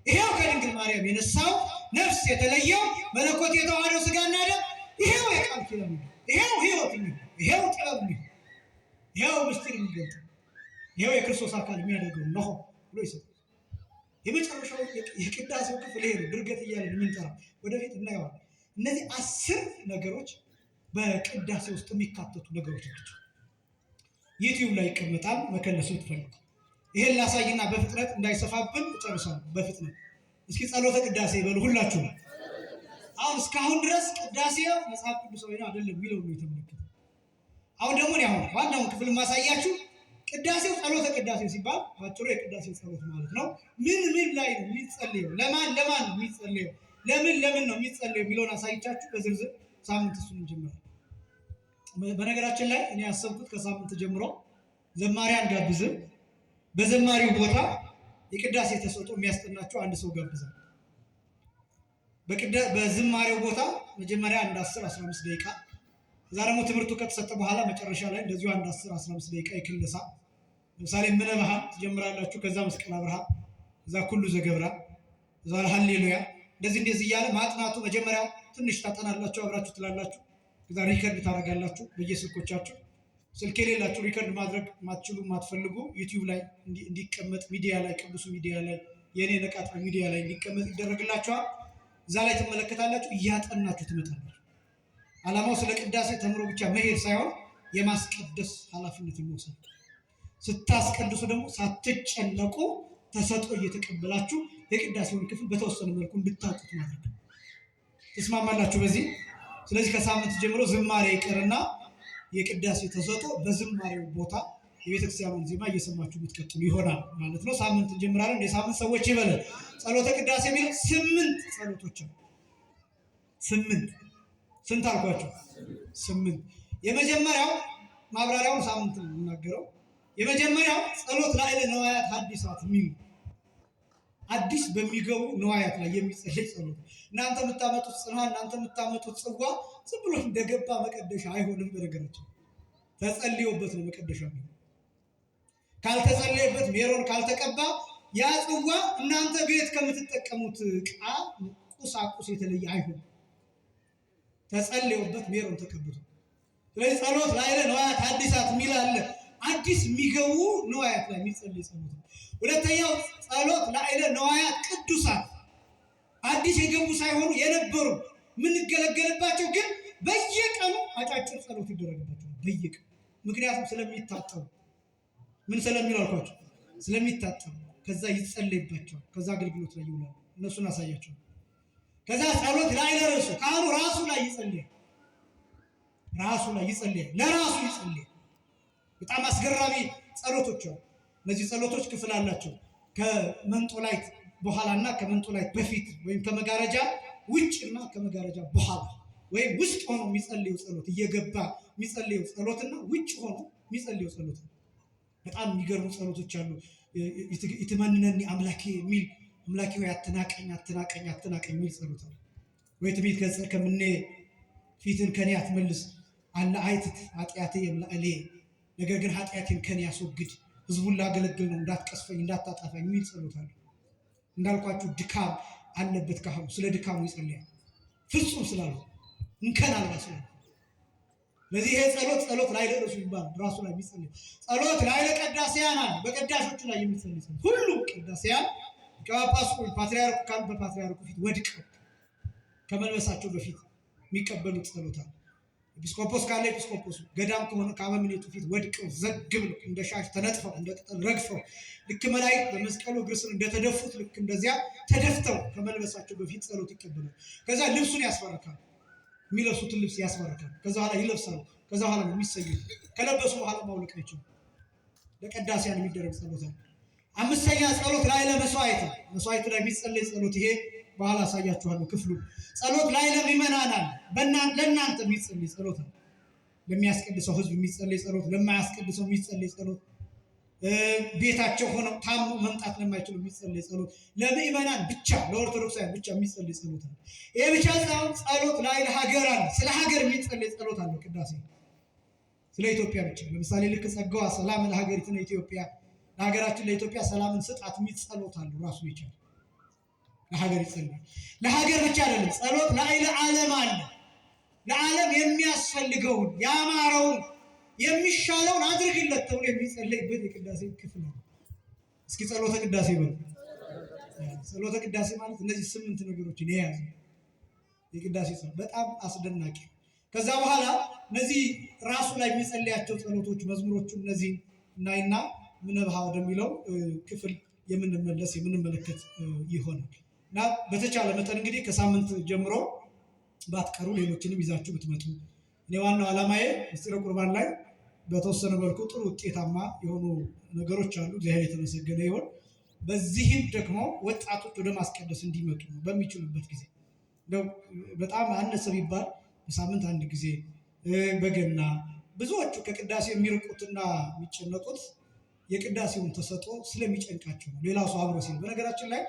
ይሄው ከድንግል ማርያም የነሳው ነፍስ የተለየው መለኮት የተዋህደው ሥጋና ደም፣ ይሄው የቃል ኪዳኑ ደም፣ ይሄው ሕይወት ነው፣ ይሄው ጥበብ ነው፣ ይሄው ምስጢር የሚገልጥ፣ ይሄው የክርስቶስ አካል የሚያደርገው ነው ብሎ ይሰጣል። የመጨረሻው የቅዳሴው ክፍል ይሄ ነው። ድርገት እያለን የምንጠራው ወደፊት እናየዋለን። እነዚህ 10 ነገሮች በቅዳሴ ውስጥ የሚካተቱ ነገሮች ናቸው። ዩቲዩብ ላይ ይቀመጣል፣ መከለሱ ትፈልጉ። ይሄን ላሳይና በፍጥነት እንዳይሰፋብን እጨርሳለሁ። በፍጥነት እስኪ ጸሎተ ቅዳሴ ይበሉ ሁላችሁ። አሁን እስካሁን ድረስ ቅዳሴው መጽሐፍ ቅዱሳዊ ነው አይደለም የሚለው ነው የተመለከተው። አሁን ደግሞ ዋናውን ክፍል ማሳያችሁ ቅዳሴው ጸሎተ ቅዳሴ ሲባል ባጭሩ የቅዳሴ ጸሎት ማለት ነው። ምን ላይ ነው የሚጸለየው? ለማን ነው የሚጸለየው? ለምን ነው የሚጸለየው የሚለውን አሳይቻችሁ በዝርዝር ሳምንት እሱን እንጀምራለን። በነገራችን ላይ እኔ ያሰብኩት ከሳምንት ጀምሮ ዘማሪያን ጋብዝም፣ በዘማሪው ቦታ የቅዳሴ ተሰጥኦ የሚያስጠናቸው አንድ ሰው ጋብዛል። በዝማሬው ቦታ መጀመሪያ አንድ 10-15 ደቂቃ፣ እዛ ደግሞ ትምህርቱ ከተሰጠ በኋላ መጨረሻ ላይ እንደዚሁ አንድ 10-15 ደቂቃ ይክለሳ። ለምሳሌ ምነ ብርሃን ትጀምራላችሁ፣ ከዛ መስቀል ብርሃን፣ ከዛ ኩሉ ዘገብራ፣ ከዛ ሃሌሉያ፣ እንደዚህ እያለ ማጥናቱ መጀመሪያ ትንሽ ታጠናላችሁ፣ አብራችሁ ትላላችሁ፣ ከዛ ሪከርድ ታደርጋላችሁ በየስልኮቻችሁ። ስልክ የሌላችሁ ሪከርድ ማድረግ ማትችሉ ማትፈልጉ ዩቲዩብ ላይ እንዲቀመጥ ሚዲያ ላይ ቅዱሱ ሚዲያ ላይ የኔ ነቃት ሚዲያ ላይ እንዲቀመጥ ይደረግላችኋል። እዛ ላይ ትመለከታላችሁ፣ እያጠናችሁ ትመጣላችሁ። ዓላማው ስለ ቅዳሴ ተምሮ ብቻ መሄድ ሳይሆን የማስቀደስ ኃላፊነትን መውሰድ። ስታስቀድሱ ደግሞ ሳትጨነቁ ተሰጥኦ እየተቀበላችሁ የቅዳሴውን ክፍል በተወሰነ መልኩ እንድታውቁት ማድረግ ነው። ተስማማላችሁ በዚህ? ስለዚህ ከሳምንት ጀምሮ ዝማሬ ይቀርና የቅዳሴ ተሰጥኦ በዝማሬው ቦታ የቤተክርስቲያኑን ዜማ እየሰማችሁ የምትቀጥሉ ይሆናል ማለት ነው። ሳምንት እንጀምራለን። የሳምንት ሰዎች ይበለን። ጸሎተ ቅዳሴ የሚለው 8 ጸሎቶች ነው። 8 ስንት አልኳችሁ? 8። የመጀመሪያው ማብራሪያውን ሳምንት ነው የምናገረው። የመጀመሪያው ጸሎት ላዕለ ነዋያት ሐዲሳት የሚል አዲስ በሚገቡ ነዋያት ላይ የሚጸለይ ጸሎት። እናንተ የምታመጡት ጽና፣ እናንተ የምታመጡት ጽዋ ዝም ብሎ እንደገባ መቀደሻ አይሆንም። በነገራችን ተጸልዮበት ነው መቀደሻ ነው። ካልተጸለየበት ሜሮን ካልተቀባ ያ ጽዋ እናንተ ቤት ከምትጠቀሙት ዕቃ ቁሳቁስ የተለየ አይሆንም። ተጸልዮበት ሜሮን ተቀብቶ። ስለዚህ ጸሎት ላዕለ ነዋያት ሐዲሳት የሚል አለ። አዲስ የሚገቡ ነዋያት ላይ የሚጸልይ ጸሎት ነው። ሁለተኛው ጸሎት ላዕለ ነዋያት ቅዱሳት፣ አዲስ የገቡ ሳይሆኑ የነበሩ የምንገለገልባቸው ግን በየቀኑ አጫጭር ጸሎት ይደረግባቸው በየቀኑ። ምክንያቱም ስለሚታጠቡ ምን ስለሚሉ አልኳቸው፣ ስለሚታጠቡ ከዛ ይጸለይባቸዋል። ከዛ አገልግሎት ላይ ይውላሉ። እነሱን አሳያቸው። ከዛ ጸሎት ላዕለ ርእሱ፣ ካህኑ ራሱ ላይ ይጸልያል። ራሱ ላይ ይጸልያል፣ ለራሱ ይጸልያል። በጣም አስገራሚ ጸሎቶች አሉ። እነዚህ ጸሎቶች ክፍል አላቸው። ከመንጦላይት በኋላና ከመንጦላይት በፊት ወይም ከመጋረጃ ውጭና ከመጋረጃ በኋላ ወይም ውስጥ ሆኖ የሚጸልየው ጸሎት፣ እየገባ የሚጸልየው ጸሎትና ውጭ ሆኖ የሚጸልየው ጸሎት ነው። በጣም የሚገርሙ ጸሎቶች አሉ። ይትመንነኒ አምላኬ የሚል አምላኬ ሆይ አትናቀኝ አትናቀኝ አትናቀኝ የሚል ጸሎት አለ። ወይ ትቤት ገጸ ከምኔ ፊትን ከኔ አትመልስ አለ አይትት ኃጢአቴ የምላእሌ፣ ነገር ግን ኃጢአቴን ከኔ ያስወግድ፣ ህዝቡን ላገለግል ነው እንዳትቀስፈኝ እንዳታጣፋኝ የሚል ጸሎት አለ። እንዳልኳችሁ ድካም አለበት ካህኑ። ስለ ድካሙ ይጸልያል። ፍጹም ስላሉ እንከን አልባ ስላሉ። ለዚህ ይሄ ጸሎት ላዕለ ርእሱ ይባላል። ራሱ ላይ የሚጸልይ ጸሎት ላዕለ ቀዳሴያን አለ። በቀዳሾቹ ላይ የሚጸልይ ጸሎት። ሁሉም ቀዳሴያን ከጳጳሱ ፓትርያርኩ ካሉ በፓትርያርኩ ፊት ወድቀው ከመልበሳቸው በፊት የሚቀበሉት ጸሎት አለ። ኤጲስቆጶስ ካለ ኤጲስቆጶሱ፣ ገዳም ከሆነ ከአበምኔቱ ፊት ወድቀው ዘግብ እንደ ሻሽ ተነጥፈው እንደ ቅጠል ረግፈው ልክ መላእክት በመስቀሉ እግር ስር እንደተደፉት ልክ እንደዚያ ተደፍተው ከመልበሳቸው በፊት ጸሎት ይቀበላሉ። ከዛ ልብሱን ያስባርካሉ። የሚለብሱትን ልብስ ያስባርካሉ። ከዛ በኋላ ይለብሳሉ። ከዛ በኋላ ነው የሚሰዩት። ከለበሱ በኋላ ማውለቅ አይችሉም። ለቀዳሴያን የሚደረግ ጸሎት አለ። አምስተኛ ጸሎት ላዕለ መስዋዕት፣ መስዋዕት ላይ የሚጸለይ ጸሎት። ይሄ በኋላ አሳያችኋለሁ ክፍሉ። ጸሎት ላዕለ ምእመናን አለ። ለእናንተ የሚጸለይ ጸሎት አለ። ለሚያስቀድሰው ህዝብ የሚጸለይ ጸሎት፣ ለማያስቀድሰው የሚጸለይ ጸሎት፣ ቤታቸው ሆነው ታሞ መምጣት ለማይችሉ የሚጸለይ ጸሎት፣ ለምእመናን ብቻ ለኦርቶዶክሳውያን ብቻ የሚጸለይ ጸሎት አለ። ይሄ ብቻ ሳይሆን ጸሎት ላዕለ ሀገር አለ። ስለ ሀገር የሚጸለይ ጸሎት አለ። ቅዳሴ ስለ ኢትዮጵያ ብቻ። ለምሳሌ ልክ ጸጋዋ ሰላም ለሀገሪቱን ኢትዮጵያ፣ ለሀገራችን ለኢትዮጵያ ሰላምን ስጣት የሚል ጸሎት አለ። ራሱ ይቻላል ለሀገር ይጸልያል። ለሀገር ብቻ አይደለም፣ ጸሎት ላዕለ ዓለም አለ። ለዓለም የሚያስፈልገውን ያማረውን የሚሻለውን አድርግለት ተብሎ የሚጸለይበት የቅዳሴ ክፍል ነው። እስኪ ጸሎተ ቅዳሴ በሉ። ጸሎተ ቅዳሴ ማለት እነዚህ 8 ነገሮችን የያዘ የቅዳሴ ጸሎት በጣም አስደናቂ። ከዛ በኋላ እነዚህ ራሱ ላይ የሚጸልያቸው ጸሎቶች መዝሙሮቹ እነዚህ እናይና ምንብሃ ወደሚለው ክፍል የምንመለከት ይሆናል። እና በተቻለ መጠን እንግዲህ ከሳምንት ጀምሮ ባትቀሩ ሌሎችንም ይዛችሁ ብትመጡ። እኔ ዋናው ዓላማዬ ምስጢረ ቁርባን ላይ በተወሰነ መልኩ ጥሩ ውጤታማ የሆኑ ነገሮች አሉ። እግዚአብሔር የተመሰገነ ይሁን። በዚህም ደግሞ ወጣቶች ወደ ማስቀደስ እንዲመጡ ነው በሚችሉበት ጊዜ። በጣም አነሰ ቢባል በሳምንት አንድ ጊዜ በገና ብዙዎቹ ከቅዳሴ የሚርቁትና የሚጨነቁት የቅዳሴውን ተሰጥኦ ስለሚጨንቃቸው ነው። ሌላ ሰው አብሮ ሲል በነገራችን ላይ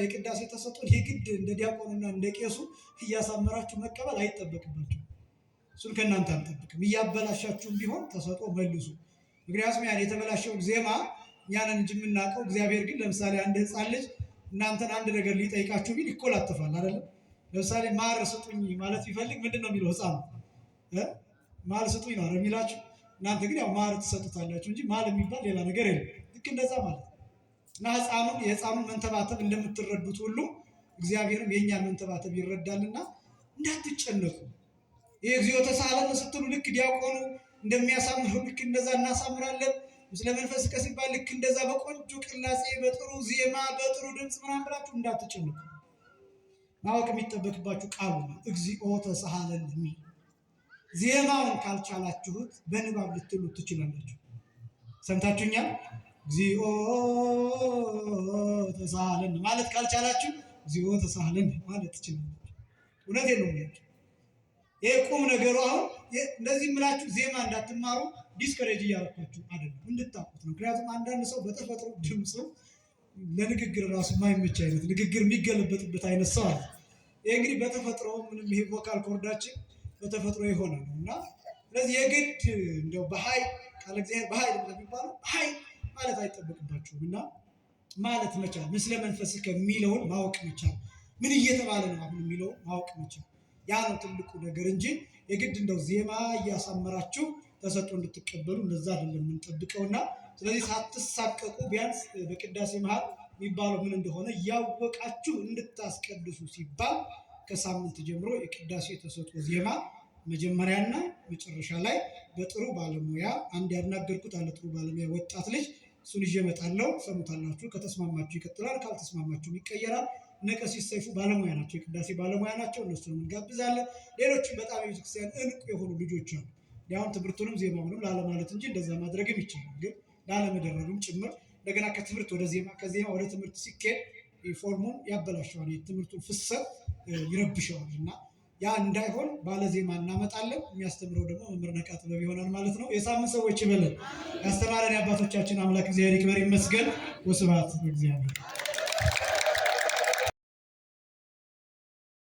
የቅዳሴ ተሰጥኦን የግድ እንደ ዲያቆንና እንደ ቄሱ እያሳመራችሁ መቀበል አይጠበቅባችሁ። እሱን ከእናንተ አንጠብቅም። እያበላሻችሁም ቢሆን ተሰጥኦ መልሱ። ምክንያቱም ያን የተበላሸውን ዜማ እኛንን እንጂ የምናውቀው። እግዚአብሔር ግን ለምሳሌ አንድ ሕፃን ልጅ እናንተን አንድ ነገር ሊጠይቃችሁ ቢል ይኮላተፋል አይደለም። ለምሳሌ ማር ስጡኝ ማለት ቢፈልግ ምንድን ነው የሚለው? ሕፃኑ ማር ስጡኝ ነው የሚላችሁ። እናንተ ግን ያው ማር ትሰጡታላችሁ እንጂ ማር የሚባል ሌላ ነገር የለም። ልክ እንደዛ ማለት እና የሕፃኑን መንተባተብ እንደምትረዱት ሁሉ እግዚአብሔርም የእኛን መንተባተብ ይረዳልና እንዳትጨነቁ። ይህ እግዚኦ ተሳሃለነ ስትሉ ልክ ዲያቆኑ እንደሚያሳምረው ልክ እንደዛ እናሳምራለን። ምስለ መንፈስከ ሲባል ልክ እንደዛ በቆንጆ ቅላጼ በጥሩ ዜማ በጥሩ ድምፅ ምናምን ብላችሁ እንዳትጨንቁ። ማወቅ የሚጠበቅባችሁ ቃሉ ነው። እግዚኦ ተሳሃለኒ ዜማውን ካልቻላችሁት በንባብ ልትሉ ትችላላችሁ። ሰምታችሁኛል? እግዚኦ ተሳሃለኒ ማለት ካልቻላችሁ እግዚኦ ተሳሃለኒ ማለት ትችላላችሁ። እውነቴን ነው የሚያችሁ። ይሄ ቁም ነገሩ አሁን እንደዚህ የምላችሁ ዜማ እንዳትማሩ ዲስከሬጅ እያደረኳችሁ አይደለም፣ እንድታውቁት ነው። ምክንያቱም አንዳንድ ሰው በተፈጥሮ ድምፁ ለንግግር ራሱ የማይመች አይነት ንግግር የሚገለበጥበት አይነት ሰው አለ። ይሄ እንግዲህ በተፈጥሮ ምንም ይሄ ቮካል ኮርዳችን በተፈጥሮ የሆነ ነው እና ስለዚህ የግድ እንደው በኃይል ቃለ እግዚአብሔር በኃይል እንደሚባለው በኃይል ማለት አይጠበቅባችሁም እና ማለት መቻል ምስለ መንፈስከ የሚለውን ማወቅ መቻል ምን እየተባለ ነው አሁን የሚለውን ማወቅ መቻል ያ ነው ትልቁ ነገር እንጂ የግድ እንደው ዜማ እያሳመራችሁ ተሰጥቶ እንድትቀበሉ እንደዛ አይደለም የምንጠብቀውና ስለዚህ ሳትሳቀቁ ቢያንስ በቅዳሴ መሃል የሚባለው ምን እንደሆነ ያወቃችሁ እንድታስቀድሱ ሲባል ከሳምንት ጀምሮ የቅዳሴ ተሰጥቶ ዜማ መጀመሪያና መጨረሻ ላይ በጥሩ ባለሙያ አንድ ያናገርኩት አለ ጥሩ ባለሙያ ወጣት ልጅ እሱን ይዤ እመጣለሁ። ሰሙታላችሁ። ከተስማማችሁ ይቀጥላል፣ ካልተስማማችሁ ይቀየራል። ቀሲስ ሰይፉ ባለሙያ ናቸው፣ የቅዳሴ ባለሙያ ናቸው። እነሱንም እንጋብዛለን። ሌሎችም በጣም የቤተክርስቲያን እንቁ የሆኑ ልጆች አሉ። ያሁን ትምህርቱንም ዜማውንም ላለማለት እንጂ እንደዛ ማድረግም ይቻላል፣ ግን ላለመደረግም ጭምር እንደገና ከትምህርት ወደ ዜማ ከዜማ ወደ ትምህርት ሲኬድ ፎርሙን ያበላሸዋል፣ የትምህርቱን ፍሰት ይረብሸዋል እና ያ እንዳይሆን ባለዜማ እናመጣለን። የሚያስተምረው ደግሞ መምህር ነቃ ጥበብ ይሆናል ማለት ነው። የሳምንት ሰዎች ይበለን። ያስተማረን የአባቶቻችን አምላክ እግዚአብሔር ይክበር ይመስገን። ወስብሐት ለእግዚአብሔር።